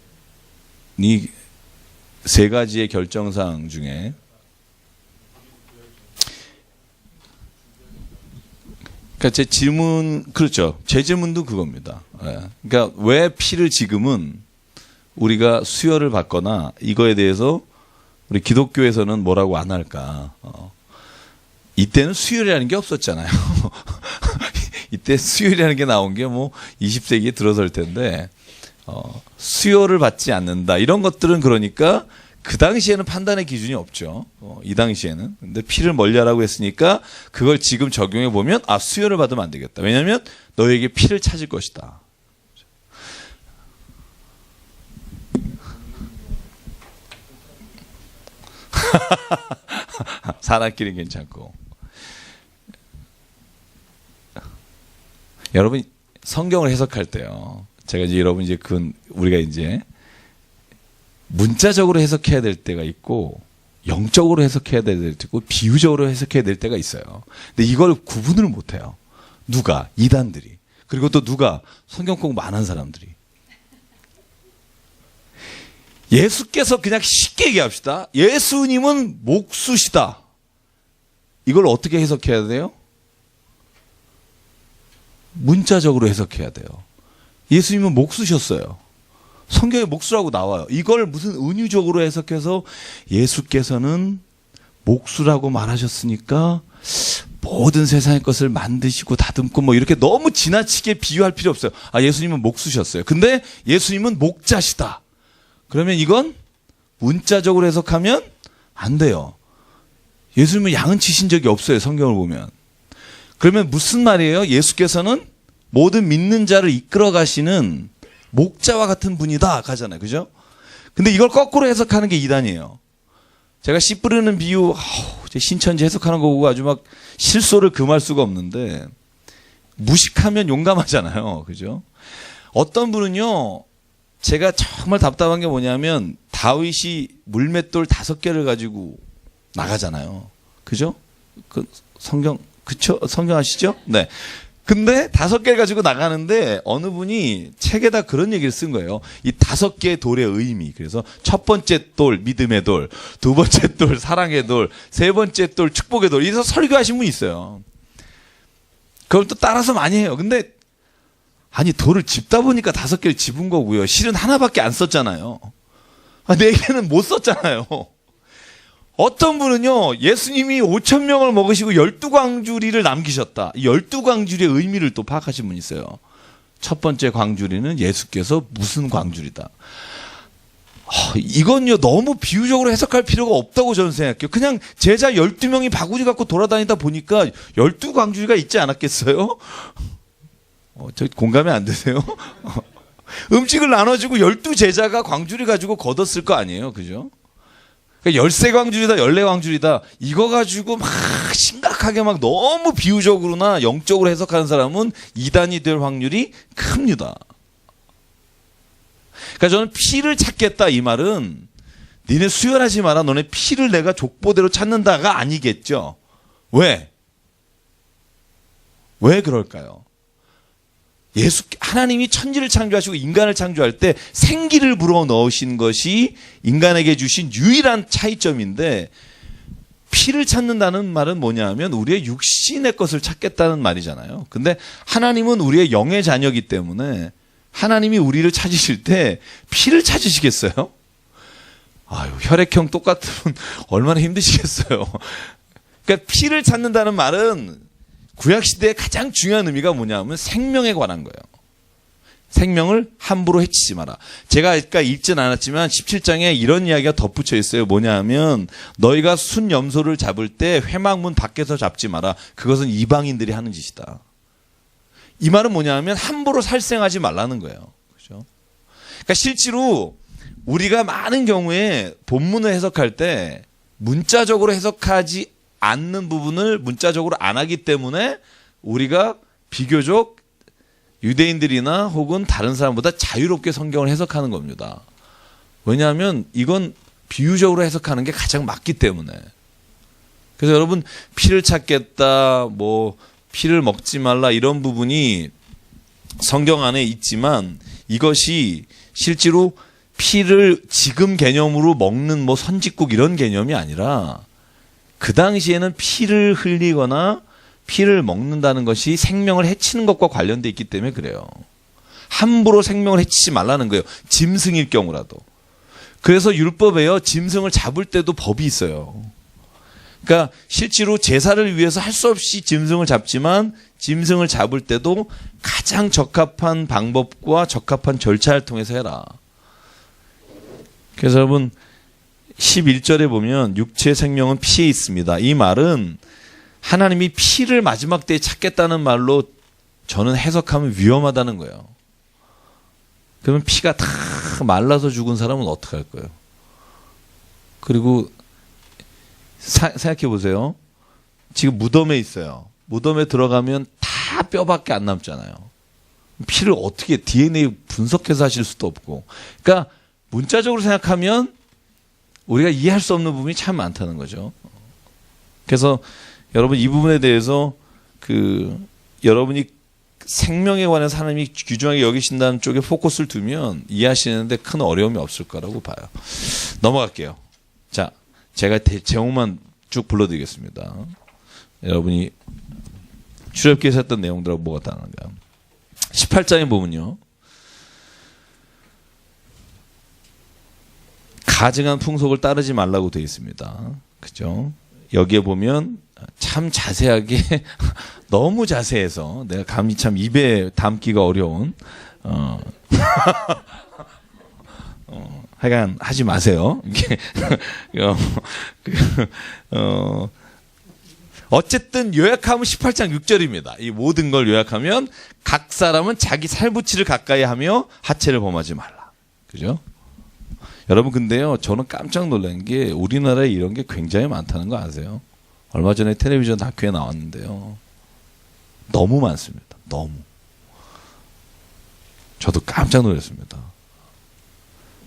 세 가지의 결정사항 중에 그러니까 제 질문 그렇죠. 제 질문도 그겁니다. 그러니까 왜 피를 지금은 우리가 수혈을 받거나 이거에 대해서 우리 기독교에서는 뭐라고 안 할까? 이때는 수혈이라는 게 없었잖아요. 이때 수혈이라는 게 나온 게 뭐 20세기에 들어설 텐데 수혈을 받지 않는다 이런 것들은 그러니까 그 당시에는 판단의 기준이 없죠. 이 당시에는. 근데 피를 멀리하라고 했으니까 그걸 지금 적용해 보면 아 수혈을 받으면 안 되겠다. 왜냐하면 너에게 피를 찾을 것이다. 사람끼리 괜찮고. 여러분 성경을 해석할 때요. 제가 이제 여러분 이제 우리가 이제 문자적으로 해석해야 될 때가 있고 영적으로 해석해야 될 때가 있고 비유적으로 해석해야 될 때가 있어요. 근데 이걸 구분을 못 해요. 누가? 이단들이. 그리고 또 누가? 성경 공부 안 한 사람들이. 예수께서 그냥 쉽게 얘기합시다. 예수님은 목수시다. 이걸 어떻게 해석해야 돼요? 문자적으로 해석해야 돼요. 예수님은 목수셨어요. 성경에 목수라고 나와요. 이걸 무슨 은유적으로 해석해서 예수께서는 목수라고 말하셨으니까 모든 세상의 것을 만드시고 다듬고 뭐 이렇게 너무 지나치게 비유할 필요 없어요. 아, 예수님은 목수셨어요. 근데 예수님은 목자시다. 그러면 이건 문자적으로 해석하면 안 돼요. 예수님은 양은 치신 적이 없어요. 성경을 보면. 그러면 무슨 말이에요? 예수께서는 모든 믿는 자를 이끌어 가시는 목자와 같은 분이다 가잖아요. 그죠? 근데 이걸 거꾸로 해석하는 게 이단이에요. 제가 씨 뿌리는 비유 신천지 해석하는 거 보고 아주 막 실소를 금할 수가 없는데 무식하면 용감하잖아요. 그죠? 어떤 분은요. 제가 정말 답답한 게 뭐냐면 다윗이 물맷돌 5개를 가지고 나가잖아요. 그죠? 그 성경 그쵸? 성경 아시죠? 네. 근데 5개를 가지고 나가는데 어느 분이 책에다 그런 얘기를 쓴 거예요. 이 5개의 돌의 의미. 그래서 첫 번째 돌 믿음의 돌, 두 번째 돌 사랑의 돌, 세 번째 돌 축복의 돌. 이래서 설교하신 분이 있어요. 그걸 또 따라서 많이 해요. 근데 아니 돌을 짚다 보니까 5개를 짚은 거고요. 실은 하나밖에 안 썼잖아요. 4개는 못 썼잖아요. 어떤 분은요, 예수님이 5,000명을 먹으시고 12광주리를 남기셨다. 이 12광주리의 의미를 또 파악하신 분이 있어요. 첫 번째 광주리는 예수께서 무슨 광주리다. 이건요, 너무 비유적으로 해석할 필요가 없다고 저는 생각해요. 그냥 제자 12명이 바구니 갖고 돌아다니다 보니까 12광주리가 있지 않았겠어요? 저 공감이 안 되세요? 음식을 나눠주고 12제자가 광주리 가지고 걷었을 거 아니에요. 그죠? 그러니까 13광주리다, 14광주리다, 이거 가지고 막 심각하게 막 너무 비유적으로나 영적으로 해석하는 사람은 이단이 될 확률이 큽니다. 그러니까 저는 피를 찾겠다 이 말은 니네 수혈하지 마라, 너네 피를 내가 족보대로 찾는다가 아니겠죠. 왜? 왜 그럴까요? 하나님이 천지를 창조하시고 인간을 창조할 때 생기를 불어 넣으신 것이 인간에게 주신 유일한 차이점인데 피를 찾는다는 말은 뭐냐 하면 우리의 육신의 것을 찾겠다는 말이잖아요. 근데 하나님은 우리의 영의 자녀이기 때문에 하나님이 우리를 찾으실 때 피를 찾으시겠어요? 아유, 혈액형 똑같으면 얼마나 힘드시겠어요. 그러니까 피를 찾는다는 말은 구약시대의 가장 중요한 의미가 뭐냐면 생명에 관한 거예요. 생명을 함부로 해치지 마라. 제가 아까 읽진 않았지만 17장에 이런 이야기가 덧붙여 있어요. 뭐냐 하면 너희가 순염소를 잡을 때 회막문 밖에서 잡지 마라. 그것은 이방인들이 하는 짓이다. 이 말은 뭐냐 하면 함부로 살생하지 말라는 거예요. 그렇죠? 그러니까 실제로 우리가 많은 경우에 본문을 해석할 때 문자적으로 해석하지 않는 부분을 문자적으로 안 하기 때문에 우리가 비교적 유대인들이나 혹은 다른 사람보다 자유롭게 성경을 해석하는 겁니다. 왜냐하면 이건 비유적으로 해석하는 게 가장 맞기 때문에. 그래서 여러분 피를 찾겠다, 뭐 피를 먹지 말라 이런 부분이 성경 안에 있지만 이것이 실제로 피를 지금 개념으로 먹는 뭐 선짓국 이런 개념이 아니라 그 당시에는 피를 흘리거나 피를 먹는다는 것이 생명을 해치는 것과 관련돼 있기 때문에 그래요. 함부로 생명을 해치지 말라는 거예요. 짐승일 경우라도. 그래서 율법에요. 짐승을 잡을 때도 법이 있어요. 그러니까 실제로 제사를 위해서 할 수 없이 짐승을 잡지만 짐승을 잡을 때도 가장 적합한 방법과 적합한 절차를 통해서 해라. 그래서 여러분 11절에 보면 육체의 생명은 피에 있습니다. 이 말은 하나님이 피를 마지막 때에 찾겠다는 말로 저는 해석하면 위험하다는 거예요. 그러면 피가 다 말라서 죽은 사람은 어떻게 할 거예요? 그리고 생각해 보세요. 지금 무덤에 있어요. 무덤에 들어가면 다 뼈밖에 안 남잖아요. 피를 어떻게 DNA 분석해서 하실 수도 없고. 그러니까 문자적으로 생각하면 우리가 이해할 수 없는 부분이 참 많다는 거죠. 그래서 여러분 이 부분에 대해서 여러분이 생명에 관해서 하나님이 귀중하게 여기신다는 쪽에 포커스를 두면 이해하시는데 큰 어려움이 없을 거라고 봐요. 넘어갈게요. 자, 제가 제목만 쭉 불러드리겠습니다. 여러분이 출애굽기에서 했던 내용들하고 뭐가 다른가. 18장에 보면요. 가증한 풍속을 따르지 말라고 되어 있습니다. 그죠? 여기에 보면 참 자세하게 너무 자세해서 내가 감히 참 입에 담기가 어려운 하여간 하지 마세요. 어쨌든 요약하면 18장 6절입니다. 이 모든 걸 요약하면 각 사람은 자기 살부치를 가까이 하며 하체를 범하지 말라. 그죠? 여러분 근데요 저는 깜짝 놀란 게 우리나라에 이런 게 굉장히 많다는 거 아세요? 얼마 전에 텔레비전 다큐에 나왔는데요. 너무 많습니다. 너무. 저도 깜짝 놀랐습니다.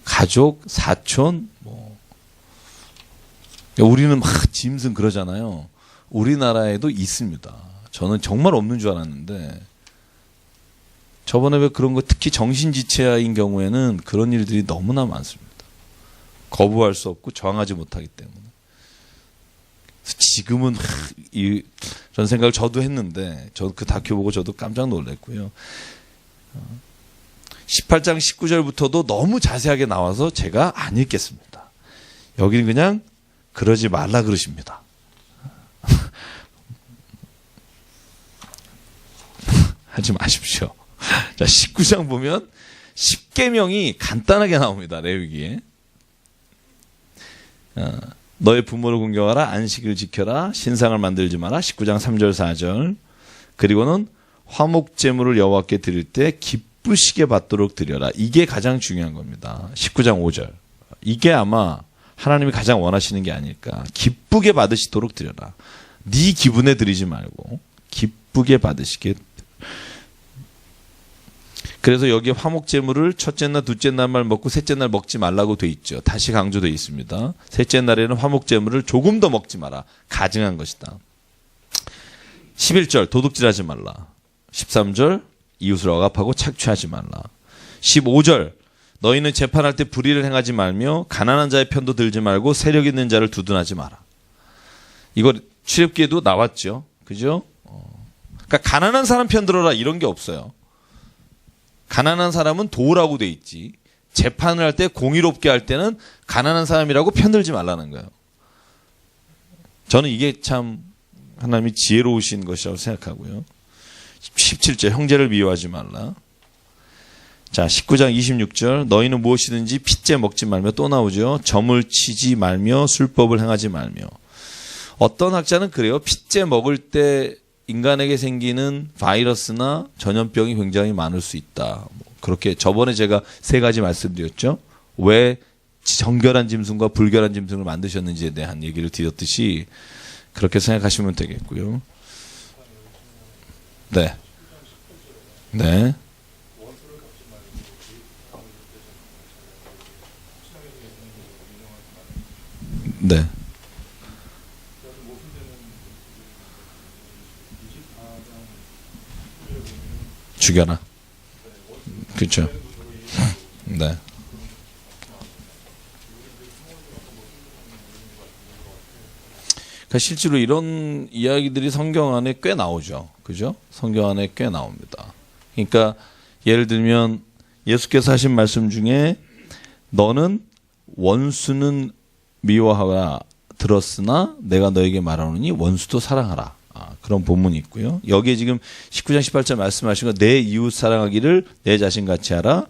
가족, 사촌, 우리는 막 짐승 그러잖아요. 우리나라에도 있습니다. 저는 정말 없는 줄 알았는데 저번에 왜 그런 거 특히 정신지체인 경우에는 그런 일들이 너무나 많습니다. 거부할 수 없고 저항하지 못하기 때문에. 지금은 이런 생각을 저도 했는데 저 그 다큐 보고 저도 깜짝 놀랐고요. 18장 19절부터도 너무 자세하게 나와서 제가 안 읽겠습니다. 여기는 그냥 그러지 말라 그러십니다. 하지 마십시오. 자, 19장 보면 10계명이 간단하게 나옵니다. 레위기에. 너의 부모를 공경하라, 안식을 지켜라, 신상을 만들지 마라. 19장 3절 4절. 그리고는 화목제물을 여호와께 드릴 때 기쁘시게 받도록 드려라. 이게 가장 중요한 겁니다. 19장 5절. 이게 아마 하나님이 가장 원하시는 게 아닐까. 기쁘게 받으시도록 드려라. 네 기분에 드리지 말고 기쁘게 받으시게. 그래서 여기에 화목제물을 첫째 날, 둘째 날만 먹고 셋째 날 먹지 말라고 돼 있죠. 다시 강조되어 있습니다. 셋째 날에는 화목제물을 조금 더 먹지 마라. 가증한 것이다. 11절 도둑질하지 말라. 13절 이웃을 억압하고 착취하지 말라. 15절 너희는 재판할 때 불의를 행하지 말며 가난한 자의 편도 들지 말고 세력 있는 자를 두둔하지 마라. 이거 출애굽기에도 나왔죠. 그죠? 그러니까 가난한 사람 편 들어라 이런 게 없어요. 가난한 사람은 도우라고 돼 있지. 재판을 할 때 공의롭게 할 때는 가난한 사람이라고 편들지 말라는 거예요. 저는 이게 참 하나님이 지혜로우신 것이라고 생각하고요. 17절 형제를 미워하지 말라. 자, 19장 26절 너희는 무엇이든지 핏째 먹지 말며 또 나오죠. 점을 치지 말며 술법을 행하지 말며. 어떤 학자는 그래요. 핏째 먹을 때 인간에게 생기는 바이러스나 전염병이 굉장히 많을 수 있다. 그렇게 저번에 제가 세 가지 말씀드렸죠. 왜 정결한 짐승과 불결한 짐승을 만드셨는지에 대한 얘기를 드렸듯이 그렇게 생각하시면 되겠고요. 네. 네. 네. 죽여라. 그렇죠. 네. 그러니까 실제로 이런 이야기들이 성경 안에 꽤 나오죠. 그죠? 성경 안에 꽤 나옵니다. 그러니까 예를 들면 예수께서 하신 말씀 중에 너는 원수는 미워하라 들었으나 내가 너에게 말하노니 원수도 사랑하라. 그런 본문이 있고요. 여기에 지금 19장 18절 말씀하신 거 내 이웃 사랑하기를 내 자신같이 하라.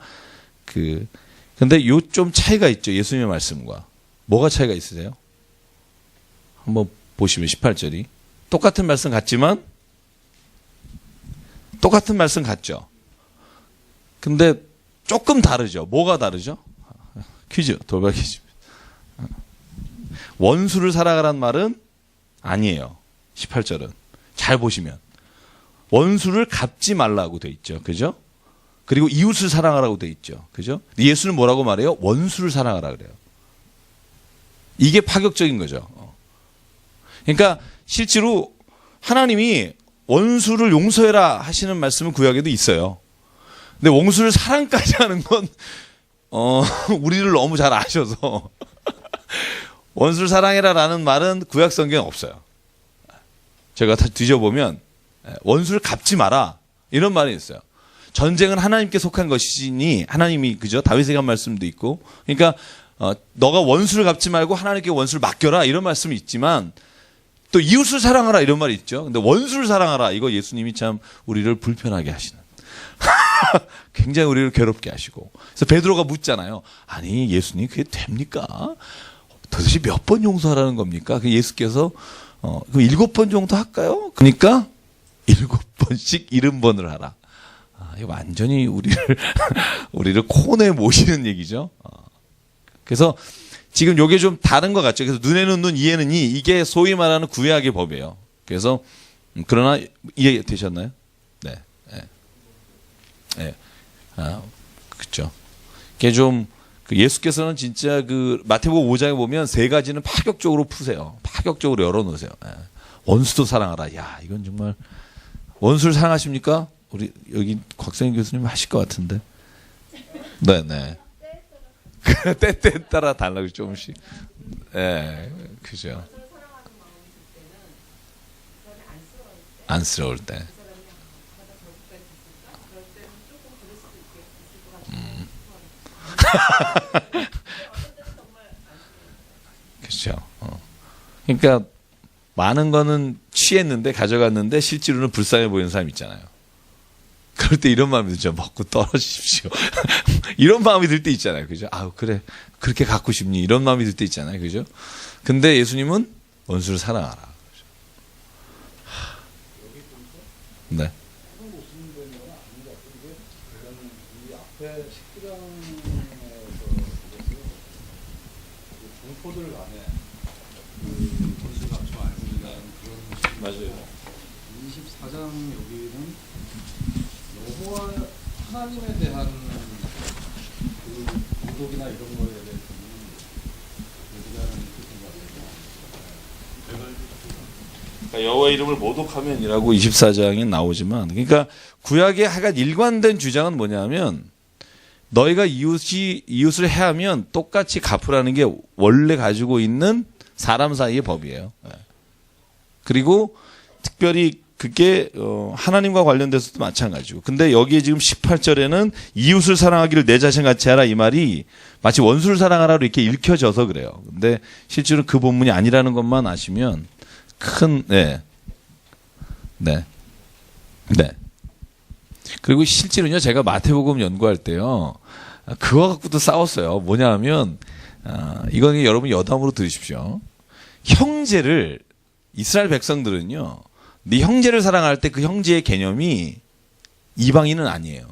근데 요 좀 차이가 있죠. 예수님의 말씀과. 뭐가 차이가 있으세요? 한번 보시면 18절이 똑같은 말씀 같지만 똑같은 말씀 같죠. 근데 조금 다르죠. 뭐가 다르죠? 퀴즈, 돌발 퀴즈입니다. 원수를 사랑하라는 말은 아니에요. 18절은. 잘 보시면. 원수를 갚지 말라고 돼 있죠. 그죠? 그리고 이웃을 사랑하라고 돼 있죠. 그죠? 예수는 뭐라고 말해요? 원수를 사랑하라 그래요. 이게 파격적인 거죠. 그러니까 실제로 하나님이 원수를 용서해라 하시는 말씀은 구약에도 있어요. 근데 원수를 사랑까지 하는 건 우리를 너무 잘 아셔서 원수를 사랑해라라는 말은 구약 성경에 없어요. 제가 다 뒤져보면 원수를 갚지 마라 이런 말이 있어요. 전쟁은 하나님께 속한 것이니 하나님이 그죠? 다윗에게 한 말씀도 있고 그러니까 너가 원수를 갚지 말고 하나님께 원수를 맡겨라 이런 말씀이 있지만 또 이웃을 사랑하라 이런 말이 있죠. 근데 원수를 사랑하라 이거 예수님이 참 우리를 불편하게 하시는 굉장히 우리를 괴롭게 하시고 그래서 베드로가 묻잖아요. 아니 예수님 그게 됩니까? 도대체 몇 번 용서하라는 겁니까? 그 예수께서 그 7번 정도 할까요? 그러니까 7번씩 70번을 하라. 이거 완전히 우리를 코너에 모시는 얘기죠. 그래서 지금 요게 좀 다른 것 같죠. 그래서 눈에는 눈, 이에는 이. 이게 소위 말하는 구약의 법이에요. 그래서 그러나 이해되셨나요? 네. 네. 네. 그렇죠. 이게 좀 예수께서는 진짜 마태복음 5장에 보면 세 가지는 파격적으로 푸세요. 파격적으로 열어놓으세요. 네. 원수도 사랑하라. 야, 이건 정말 원수를 사랑하십니까? 우리 여기 곽성인 교수님 하실 것 같은데. 네네. 때에 따라 달라고 조금씩. 예, 그죠. 안쓰러울 때. 그렇죠. 그러니까 많은 거는 취했는데 가져갔는데 실제로는 불쌍해 보이는 사람 있잖아요. 그럴 때 이런 마음이 들죠. 먹고 떨어지십시오. 이런 마음이 들 때 있잖아요. 그죠? 그래. 그렇게 갖고 싶니? 이런 마음이 들 때 있잖아요. 그죠? 근데 예수님은 원수를 사랑하라. 네. 맞아요. 24장 여기는 여호와 하나님에 대한 도덕이나 이런 거에 대해서는 우리가 느끼는 것 같아요. 여호와 이름을 모독하면이라고 24장에 나오지만 그러니까 구약의 하여간 일관된 주장은 뭐냐면 너희가 이웃을 해하면 똑같이 갚으라는 게 원래 가지고 있는 사람 사이의 법이에요. 그리고 특별히 그게 하나님과 관련돼서도 마찬가지고. 근데 여기에 지금 18절에는 이웃을 사랑하기를 내 자신같이 하라 이 말이 마치 원수를 사랑하라로 이렇게 읽혀져서 그래요. 근데 실제로 그 본문이 아니라는 것만 아시면 네. 그리고 실제로는요, 제가 마태복음 연구할 때요, 그거 갖고도 싸웠어요. 뭐냐 하면, 이거는 여러분 여담으로 들으십시오. 형제를, 이스라엘 백성들은요, 네 형제를 사랑할 때 그 형제의 개념이 이방인은 아니에요.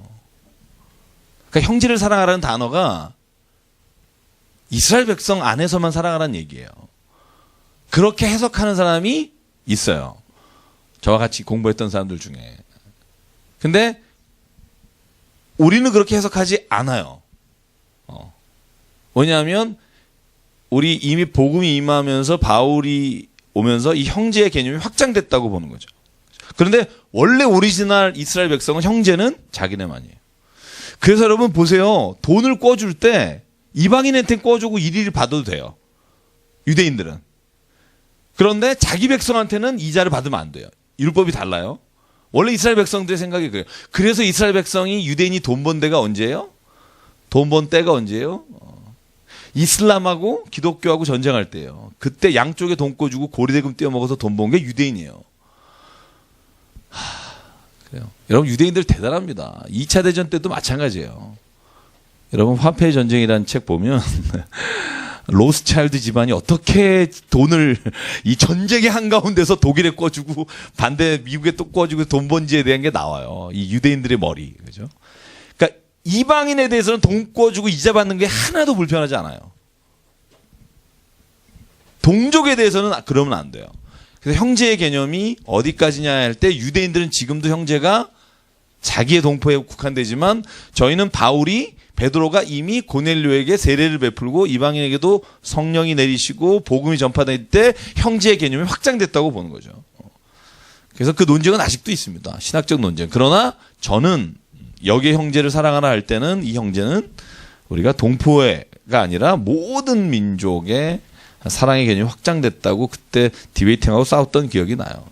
그러니까 형제를 사랑하라는 단어가 이스라엘 백성 안에서만 사랑하라는 얘기예요. 그렇게 해석하는 사람이 있어요. 저와 같이 공부했던 사람들 중에. 근데 우리는 그렇게 해석하지 않아요. 왜냐하면 우리 이미 복음이 임하면서 바울이 오면서 이 형제의 개념이 확장됐다고 보는 거죠. 그런데 원래 오리지널 이스라엘 백성은 형제는 자기네만이에요. 그래서 여러분 보세요. 돈을 꿔줄 때 이방인한테 꿔주고 일일이 받아도 돼요. 유대인들은. 그런데 자기 백성한테는 이자를 받으면 안 돼요. 율법이 달라요. 원래 이스라엘 백성들의 생각이 그래요. 그래서 이스라엘 백성이 유대인이 돈 번 데가 언제예요? 돈 번 때가 언제예요? 이슬람하고 기독교하고 전쟁할 때예요. 그때 양쪽에 돈 꿔주고 고리대금 떼어먹어서 돈 번 게 유대인이에요. 그래요. 여러분 유대인들 대단합니다. 2차 대전 때도 마찬가지예요. 여러분 화폐의 전쟁이라는 책 보면 로스차일드 집안이 어떻게 돈을 이 전쟁의 한가운데서 독일에 꿔주고 반대 미국에 또 꿔주고 돈 번지에 대한 게 나와요. 이 유대인들의 머리. 그죠? 그러니까 이방인에 대해서는 돈 꿔주고 이자 받는 게 하나도 불편하지 않아요. 동족에 대해서는 그러면 안 돼요. 그래서 형제의 개념이 어디까지냐 할 때 유대인들은 지금도 형제가 자기의 동포에 국한되지만 저희는 바울이 베드로가 이미 고넬료에게 세례를 베풀고 이방인에게도 성령이 내리시고 복음이 전파될 때 형제의 개념이 확장됐다고 보는 거죠. 그래서 그 논쟁은 아직도 있습니다. 신학적 논쟁. 그러나 저는 여기의 형제를 사랑하라 할 때는 이 형제는 우리가 동포가 아니라 모든 민족의 사랑의 개념이 확장됐다고 그때 디베이팅하고 싸웠던 기억이 나요.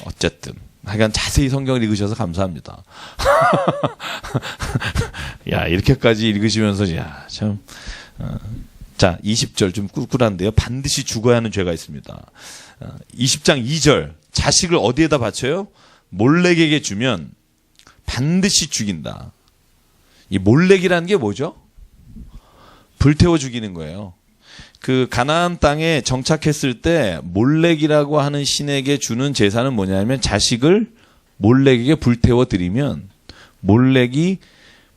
어쨌든 하여간 자세히 성경을 읽으셔서 감사합니다. 야, 이렇게까지 읽으시면서, 야, 참. 자, 20절 좀 꿀꿀한데요. 반드시 죽어야 하는 죄가 있습니다. 20장 2절. 자식을 어디에다 바쳐요? 몰렉에게 주면 반드시 죽인다. 이 몰렉이라는 게 뭐죠? 불태워 죽이는 거예요. 그 가나안 땅에 정착했을 때 몰렉이라고 하는 신에게 주는 제사는 뭐냐면 자식을 몰렉에게 불태워 드리면 몰렉이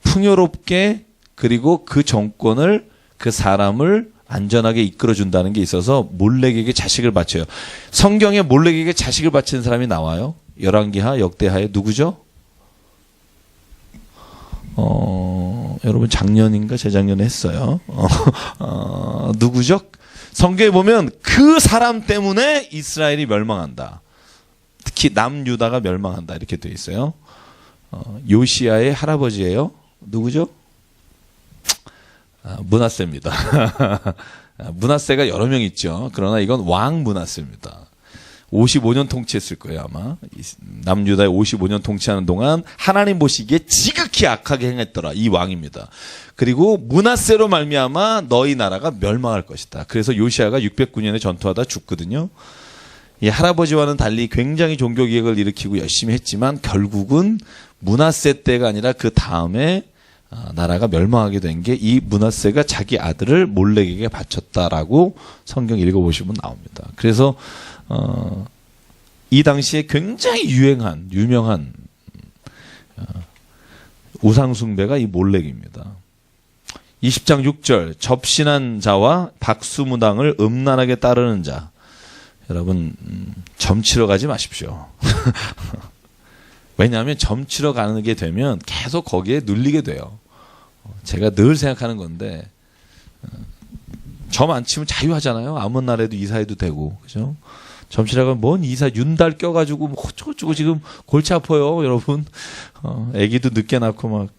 풍요롭게 그리고 그 정권을 그 사람을 안전하게 이끌어 준다는 게 있어서 몰렉에게 자식을 바쳐요. 성경에 몰렉에게 자식을 바치는 사람이 나와요. 열왕기하 역대하에 누구죠? 여러분 작년인가 재작년에 했어요. 누구죠? 성경에 보면 그 사람 때문에 이스라엘이 멸망한다. 특히 남유다가 멸망한다 이렇게 되어 있어요. 요시야의 할아버지예요. 누구죠? 므낫세입니다. 므낫세가 여러 명 있죠. 그러나 이건 왕 므낫세입니다. 55년 통치했을 거예요 아마. 남유다에 55년 통치하는 동안 하나님 보시기에 지극히 악하게 행했더라. 이 왕입니다. 그리고 므낫세로 말미암아 너희 나라가 멸망할 것이다. 그래서 요시아가 609년에 전투하다 죽거든요. 이 할아버지와는 달리 굉장히 종교개혁을 일으키고 열심히 했지만 결국은 므낫세 때가 아니라 그 다음에 나라가 멸망하게 된 게 이 므낫세가 자기 아들을 몰렉에게 바쳤다라고 성경 읽어보시면 나옵니다. 그래서 이 당시에 굉장히 유명한 우상숭배가 이 몰렉입니다. 20장 6절 접신한 자와 박수무당을 음란하게 따르는 자. 여러분 점치러 가지 마십시오. 왜냐하면 점치러 가게 되면 계속 거기에 눌리게 돼요. 제가 늘 생각하는 건데 점 안 치면 자유하잖아요. 아무 날에도 이사해도 되고 그죠? 점치라가 뭔 이사 윤달 껴가지고 뭐 어쩌고저쩌고 지금 골치 아파요 여러분. 아기도 늦게 낳고 막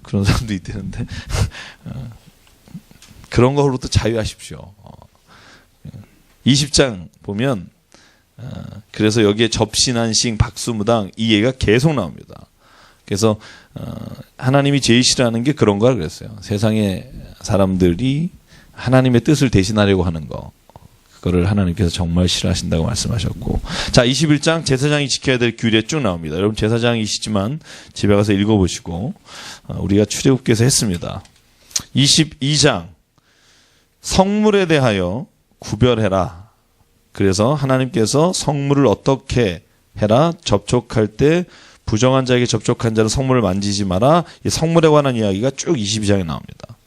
그런 사람도 있다는데 그런 거로부터 자유하십시오. 20장 보면 그래서 여기에 접신한싱 박수무당 이 얘기가 계속 나옵니다. 그래서 하나님이 제일 싫어하는 게 그런 거라 그랬어요. 세상의 사람들이 하나님의 뜻을 대신하려고 하는 거. 그거를 하나님께서 정말 싫어하신다고 말씀하셨고. 자, 21장 제사장이 지켜야 될 규례 쭉 나옵니다. 여러분 제사장이시지만 집에 가서 읽어보시고 우리가 출애굽기에서 했습니다. 22장 성물에 대하여 구별해라. 그래서 하나님께서 성물을 어떻게 해라. 접촉할 때 부정한 자에게 접촉한 자는 성물을 만지지 마라. 이 성물에 관한 이야기가 쭉 22장에 나옵니다.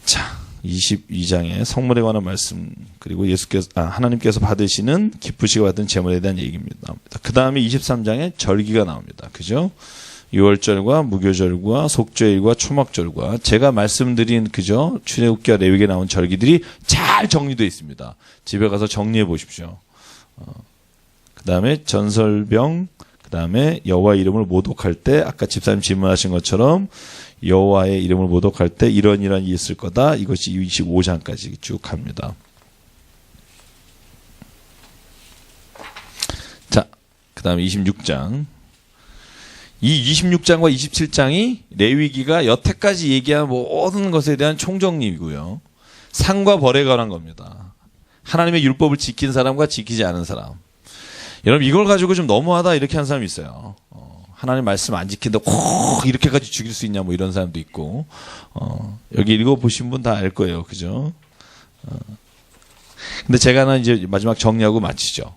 자, 22장의 성물에 관한 말씀, 그리고 하나님께서 받으시는 기쁘시고 받은 제물에 대한 얘기입니다. 그 다음에 23장에 절기가 나옵니다. 그죠? 유월절과 무교절과 속죄일과 초막절과 제가 말씀드린 그죠? 출애굽기와 레위기에 나온 절기들이 잘 정리되어 있습니다. 집에 가서 정리해 보십시오. 그 다음에 전설병, 그 다음에 여호와 이름을 모독할 때 아까 집사님 질문하신 것처럼 여호와의 이름을 모독할 때 이런 일이 있을 거다. 이것이 25장까지 쭉 갑니다. 자, 그 다음에 26장. 이 26장과 27장이 레위기가 여태까지 얘기한 모든 것에 대한 총정리이고요. 상과 벌에 관한 겁니다. 하나님의 율법을 지킨 사람과 지키지 않은 사람. 여러분 이걸 가지고 좀 너무하다 이렇게 하는 사람이 있어요. 하나님 말씀 안 지킨다 꼭 이렇게까지 죽일 수 있냐 뭐 이런 사람도 있고. 여기 읽어보신 분 다 알 거예요. 그죠? 근데 제가 하나 이제 마지막 정리하고 마치죠.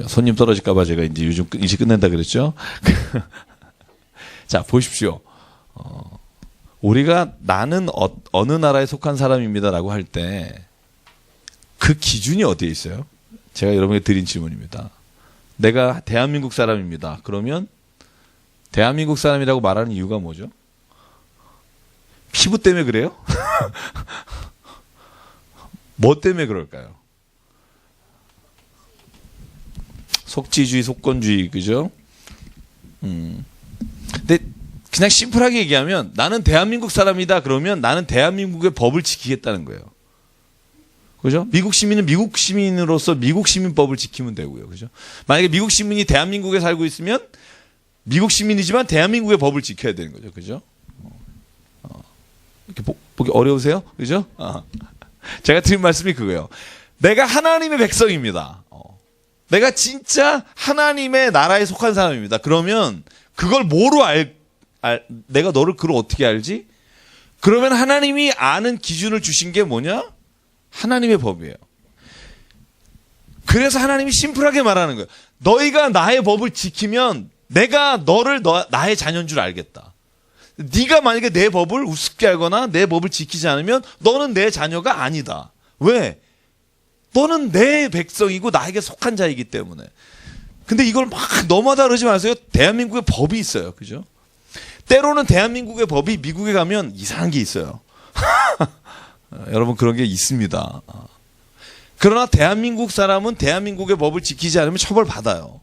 손님 떨어질까봐 제가 이제 요즘 일찍 끝낸다 그랬죠. 자, 보십시오. 우리가 나는 어느 나라에 속한 사람입니다라고 할 때 그 기준이 어디에 있어요? 제가 여러분에게 드린 질문입니다. 내가 대한민국 사람입니다. 그러면 대한민국 사람이라고 말하는 이유가 뭐죠? 피부 때문에 그래요? 뭐 때문에 그럴까요? 속지주의, 속건주의, 그죠? 근데 그냥 심플하게 얘기하면 나는 대한민국 사람이다 그러면 나는 대한민국의 법을 지키겠다는 거예요. 그죠? 미국 시민은 미국 시민으로서 미국 시민법을 지키면 되고요. 그죠? 만약에 미국 시민이 대한민국에 살고 있으면 미국 시민이지만 대한민국의 법을 지켜야 되는 거죠. 그죠? 이렇게 보기 어려우세요? 그죠? 제가 드린 말씀이 그거예요. 내가 하나님의 백성입니다. 내가 진짜 하나님의 나라에 속한 사람입니다. 그러면 그걸 뭐로 내가 너를 그걸 어떻게 알지? 그러면 하나님이 아는 기준을 주신 게 뭐냐? 하나님의 법이에요. 그래서 하나님이 심플하게 말하는 거예요. 너희가 나의 법을 지키면 내가 너를 나의 자녀인 줄 알겠다. 네가 만약에 내 법을 우습게 알거나 내 법을 지키지 않으면 너는 내 자녀가 아니다. 왜? 너는 내 백성이고 나에게 속한 자이기 때문에. 근데 이걸 막 너무하다 그러지 마세요. 대한민국의 법이 있어요. 그죠? 때로는 대한민국의 법이 미국에 가면 이상한 게 있어요. 여러분 그런 게 있습니다. 그러나 대한민국 사람은 대한민국의 법을 지키지 않으면 처벌받아요.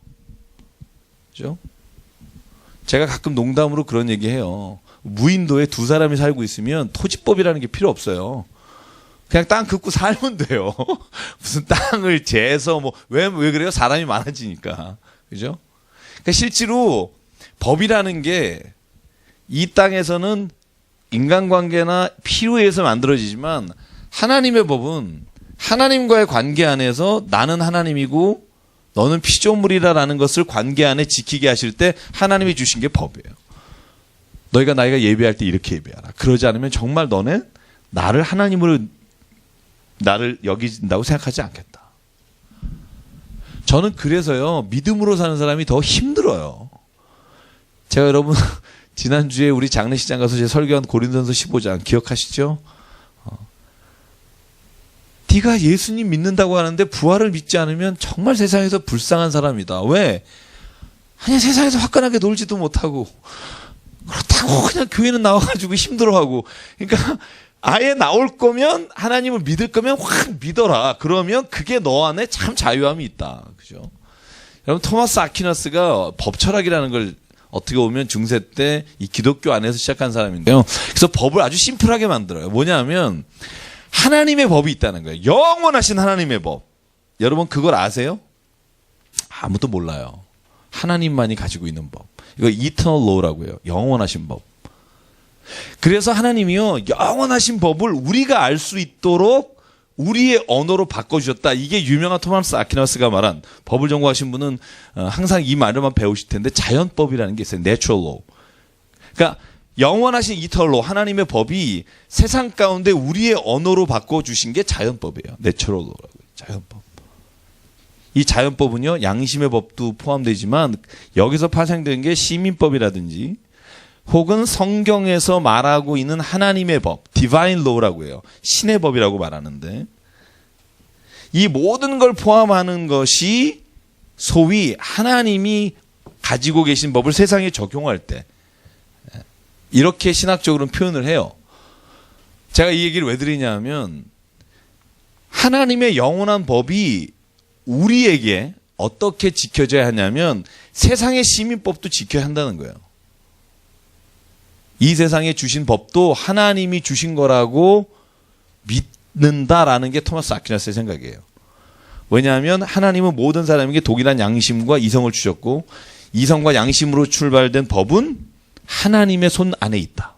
그죠? 제가 가끔 농담으로 그런 얘기해요. 무인도에 두 사람이 살고 있으면 토지법이라는 게 필요 없어요. 그냥 땅 긋고 살면 돼요. 무슨 땅을 재서 왜 그래요? 사람이 많아지니까. 그죠? 그러니까 실제로 법이라는 게 이 땅에서는 인간관계나 필요에 의해서 만들어지지만 하나님의 법은 하나님과의 관계 안에서 나는 하나님이고 너는 피조물이라는 것을 관계 안에 지키게 하실 때 하나님이 주신 게 법이에요. 너희가 예배할 때 이렇게 예배하라. 그러지 않으면 정말 너는 나를 하나님으로 나를 여긴다고 생각하지 않겠다. 저는 그래서요. 믿음으로 사는 사람이 더 힘들어요. 제가 여러분 지난주에 우리 장례식장 가서 제 설교한 고린도전서 15장 기억하시죠? 네가 예수님 믿는다고 하는데 부활을 믿지 않으면 정말 세상에서 불쌍한 사람이다. 왜? 아니 세상에서 화끈하게 놀지도 못하고 그렇다고 그냥 교회는 나와가지고 힘들어하고 그러니까 아예 나올 거면 하나님을 믿을 거면 확 믿어라. 그러면 그게 너 안에 참 자유함이 있다. 그죠? 여러분 토마스 아퀴나스가 법철학이라는 걸 어떻게 보면 중세 때 이 기독교 안에서 시작한 사람인데요. 그래서 법을 아주 심플하게 만들어요. 뭐냐면 하나님의 법이 있다는 거예요. 영원하신 하나님의 법. 여러분 그걸 아세요? 아무도 몰라요. 하나님만이 가지고 있는 법. 이거 eternal law라고 해요. 영원하신 법. 그래서 하나님이요. 영원하신 법을 우리가 알 수 있도록 우리의 언어로 바꿔주셨다. 이게 유명한 토마스 아퀴나스가 말한 법을 전공하신 분은 항상 이 말을만 배우실 텐데 자연법이라는 게 있어요. natural law. 그러니까 영원하신 eternal law, 하나님의 법이 세상 가운데 우리의 언어로 바꿔주신 게 자연법이에요. natural law라고 해요. 자연법. 이 자연법은요. 양심의 법도 포함되지만 여기서 파생된 게 시민법이라든지 혹은 성경에서 말하고 있는 하나님의 법, 디바인 로우라고 해요. 신의 법이라고 말하는데 이 모든 걸 포함하는 것이 소위 하나님이 가지고 계신 법을 세상에 적용할 때 이렇게 신학적으로는 표현을 해요. 제가 이 얘기를 왜 드리냐면 하나님의 영원한 법이 우리에게 어떻게 지켜져야 하냐면 세상의 시민법도 지켜야 한다는 거예요. 이 세상에 주신 법도 하나님이 주신 거라고 믿는다라는 게 토마스 아퀴나스의 생각이에요. 왜냐하면 하나님은 모든 사람에게 동일한 양심과 이성을 주셨고 이성과 양심으로 출발된 법은 하나님의 손 안에 있다.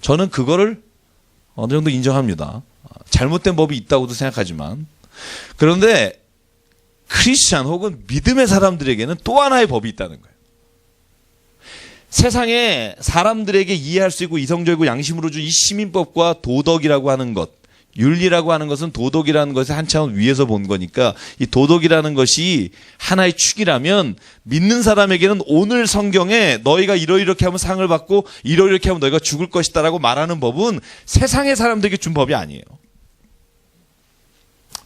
저는 그거를 어느 정도 인정합니다. 잘못된 법이 있다고도 생각하지만 그런데 크리스찬 혹은 믿음의 사람들에게는 또 하나의 법이 있다는 거예요. 세상에 사람들에게 이해할 수 있고 이성적이고 양심으로 준 이 시민법과 도덕이라고 하는 것, 윤리라고 하는 것은 도덕이라는 것의 한 차원 위에서 본 거니까 이 도덕이라는 것이 하나의 축이라면 믿는 사람에게는 오늘 성경에 너희가 이렇게 하면 상을 받고 이렇게 하면 너희가 죽을 것이다 라고 말하는 법은 세상의 사람들에게 준 법이 아니에요.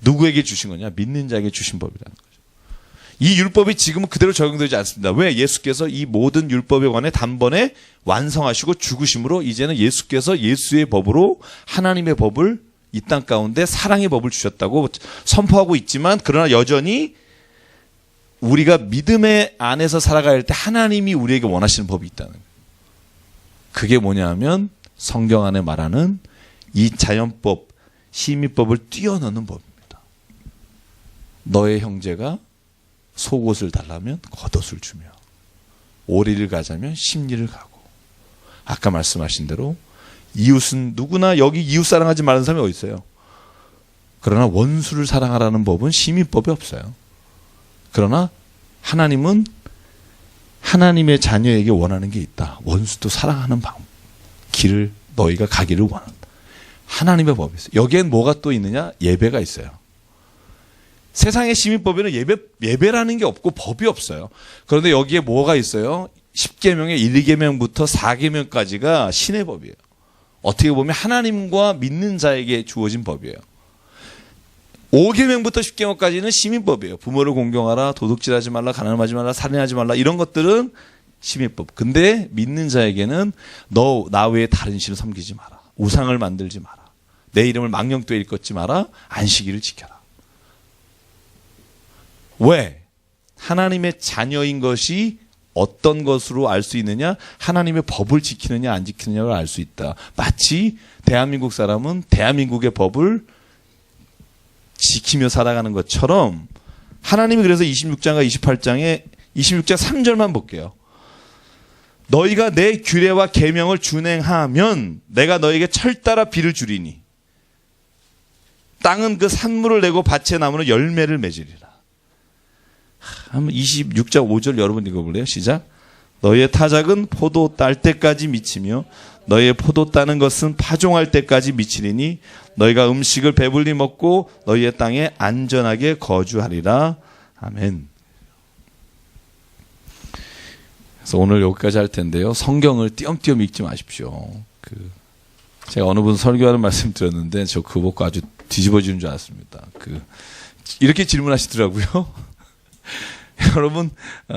누구에게 주신 거냐? 믿는 자에게 주신 법이라는 거죠. 이 율법이 지금은 그대로 적용되지 않습니다. 왜? 예수께서 이 모든 율법에 관해 단번에 완성하시고 죽으심으로 이제는 예수께서 예수의 법으로 하나님의 법을 이 땅 가운데 사랑의 법을 주셨다고 선포하고 있지만 그러나 여전히 우리가 믿음의 안에서 살아갈 때 하나님이 우리에게 원하시는 법이 있다는 거예요. 그게 뭐냐 하면 성경 안에 말하는 이 자연법, 시민법을 뛰어넘는 법입니다. 너의 형제가 속옷을 달라면 겉옷을 주며 오리를 가자면 심리를 가고 아까 말씀하신 대로 이웃은 누구나 여기 이웃 사랑하지 말라는 사람이 어디 있어요? 그러나 원수를 사랑하라는 법은 시민법이 없어요. 그러나 하나님은 하나님의 자녀에게 원하는 게 있다. 원수도 사랑하는 길을 너희가 가기를 원한다. 하나님의 법이 있어요. 여기엔 뭐가 또 있느냐? 예배가 있어요. 세상의 시민법에는 예배라는 게 없고 법이 없어요. 그런데 여기에 뭐가 있어요? 10계명의 1계명부터 4계명까지가 신의 법이에요. 어떻게 보면 하나님과 믿는 자에게 주어진 법이에요. 5계명부터 10계명까지는 시민법이에요. 부모를 공경하라, 도둑질하지 말라, 가난하지 말라, 살인하지 말라 이런 것들은 시민법. 근데 믿는 자에게는 너 나 외에 다른 신을 섬기지 마라. 우상을 만들지 마라. 내 이름을 망령되이 일컫지 마라. 안식일을 지켜라. 왜? 하나님의 자녀인 것이 어떤 것으로 알 수 있느냐? 하나님의 법을 지키느냐 안 지키느냐를 알 수 있다. 마치 대한민국 사람은 대한민국의 법을 지키며 살아가는 것처럼 하나님이 그래서 26장과 28장에 26장 3절만 볼게요. 너희가 내 규례와 계명을 준행하면 내가 너에게 철따라 비를 주리니 땅은 그 산물을 내고 밭의 나무는 열매를 맺으리라. 한번 26장 5절 여러분 읽어볼래요? 시작. 너희의 타작은 포도 딸 때까지 미치며 너희의 포도 따는 것은 파종할 때까지 미치리니 너희가 음식을 배불리 먹고 너희의 땅에 안전하게 거주하리라. 아멘. 그래서 오늘 여기까지 할 텐데요. 성경을 띄엄띄엄 읽지 마십시오. 제가 어느 분 설교하는 말씀 드렸는데 저 그거 보고 아주 뒤집어지는 줄 알았습니다. 이렇게 질문하시더라고요. 여러분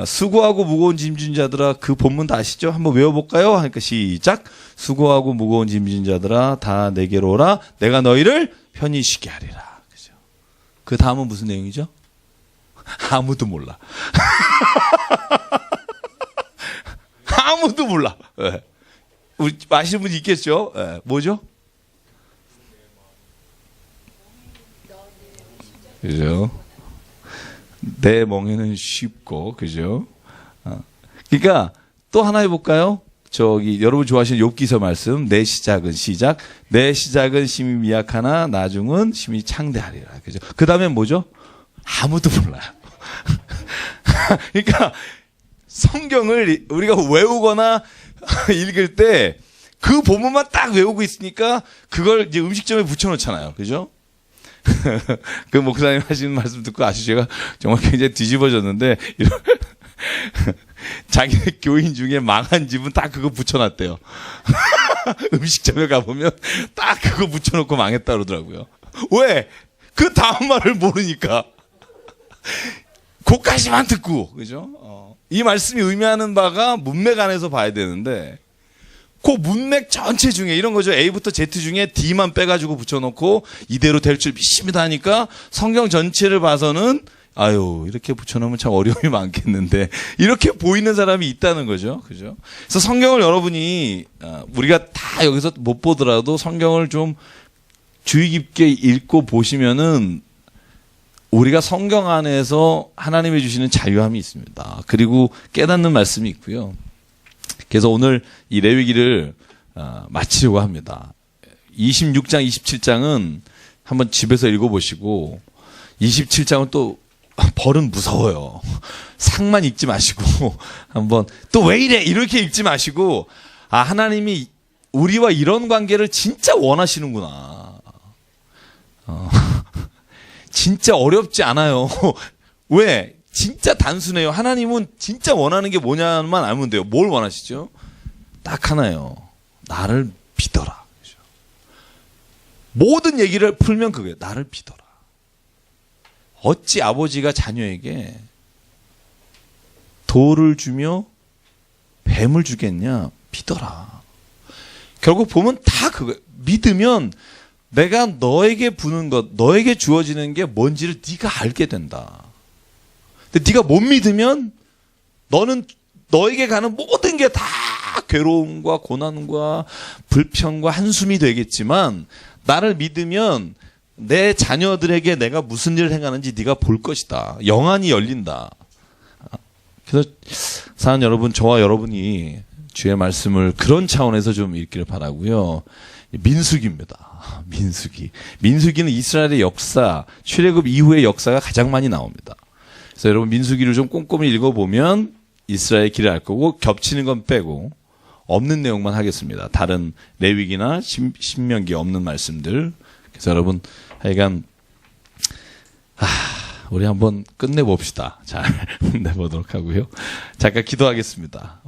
수고하고 무거운 짐 진 자들아 그 본문 다 아시죠? 한번 외워볼까요? 하니까 시작. 수고하고 무거운 짐 진 자들아 다 내게로 오라. 내가 너희를 편히 쉬게 하리라. 그죠? 그 다음은 무슨 내용이죠? 아무도 몰라. 아무도 몰라. 네. 우리 아시는 분 있겠죠? 네. 뭐죠? 그죠? 내 멍에는 쉽고, 그죠? 그러니까 또 하나 해볼까요? 여러분 좋아하시는 욥기서 말씀, 내 시작은 시작. 내 시작은 심히 미약하나 나중은 심히 창대하리라. 그죠? 그 다음에 뭐죠? 아무도 몰라요. 그러니까 성경을 우리가 외우거나 읽을 때 그 본문만 딱 외우고 있으니까 그걸 이제 음식점에 붙여놓잖아요. 그죠? 그 목사님 하시는 말씀 듣고 아주 제가 정말 굉장히 뒤집어졌는데 자기네 교인 중에 망한 집은 딱 그거 붙여놨대요. 음식점에 가보면 딱 그거 붙여놓고 망했다 그러더라고요. 왜? 그 다음 말을 모르니까. 그까지만 듣고, 그죠? 이 말씀이 의미하는 바가 문맥 안에서 봐야 되는데, 그 문맥 전체 중에 이런 거죠. A부터 Z 중에 D만 빼가지고 붙여놓고 이대로 될 줄 믿습니다 하니까 성경 전체를 봐서는 아유, 이렇게 붙여놓으면 참 어려움이 많겠는데, 이렇게 보이는 사람이 있다는 거죠. 그죠? 그래서 성경을 여러분이, 우리가 다 여기서 못 보더라도 성경을 좀 주의 깊게 읽고 보시면은 우리가 성경 안에서 하나님이 주시는 자유함이 있습니다. 그리고 깨닫는 말씀이 있고요. 그래서 오늘 이 레위기를 마치려고 합니다. 26장, 27장은 한번 집에서 읽어보시고 27장은 또 벌은 무서워요. 상만 읽지 마시고 한번 또 왜 이래 이렇게 읽지 마시고 하나님이 우리와 이런 관계를 진짜 원하시는구나. 진짜 어렵지 않아요. 왜? 진짜 단순해요. 하나님은 진짜 원하는 게 뭐냐만 알면 돼요. 뭘 원하시죠? 딱 하나예요. 나를 믿어라. 그렇죠? 모든 얘기를 풀면 그거예요. 나를 믿어라. 어찌 아버지가 자녀에게 돌을 주며 뱀을 주겠냐? 믿어라. 결국 보면 다 그거예요. 믿으면 내가 너에게 부는 것, 너에게 주어지는 게 뭔지를 네가 알게 된다. 근데 네가 못 믿으면 너는 너에게 가는 모든 게 다 괴로움과 고난과 불평과 한숨이 되겠지만 나를 믿으면 내 자녀들에게 내가 무슨 일을 행하는지 네가 볼 것이다. 영안이 열린다. 그래서 사는 여러분, 저와 여러분이 주의 말씀을 그런 차원에서 좀 읽기를 바라고요. 민수기입니다. 민수기는 이스라엘의 역사, 출애굽 이후의 역사가 가장 많이 나옵니다. 그래서 여러분 민수기를 좀 꼼꼼히 읽어보면 이스라엘 길을 알 거고 겹치는 건 빼고 없는 내용만 하겠습니다. 다른 레위기나 신명기 없는 말씀들. 그래서 여러분 하여간 우리 한번 끝내봅시다. 잘 끝내보도록 하고요. 잠깐 기도하겠습니다.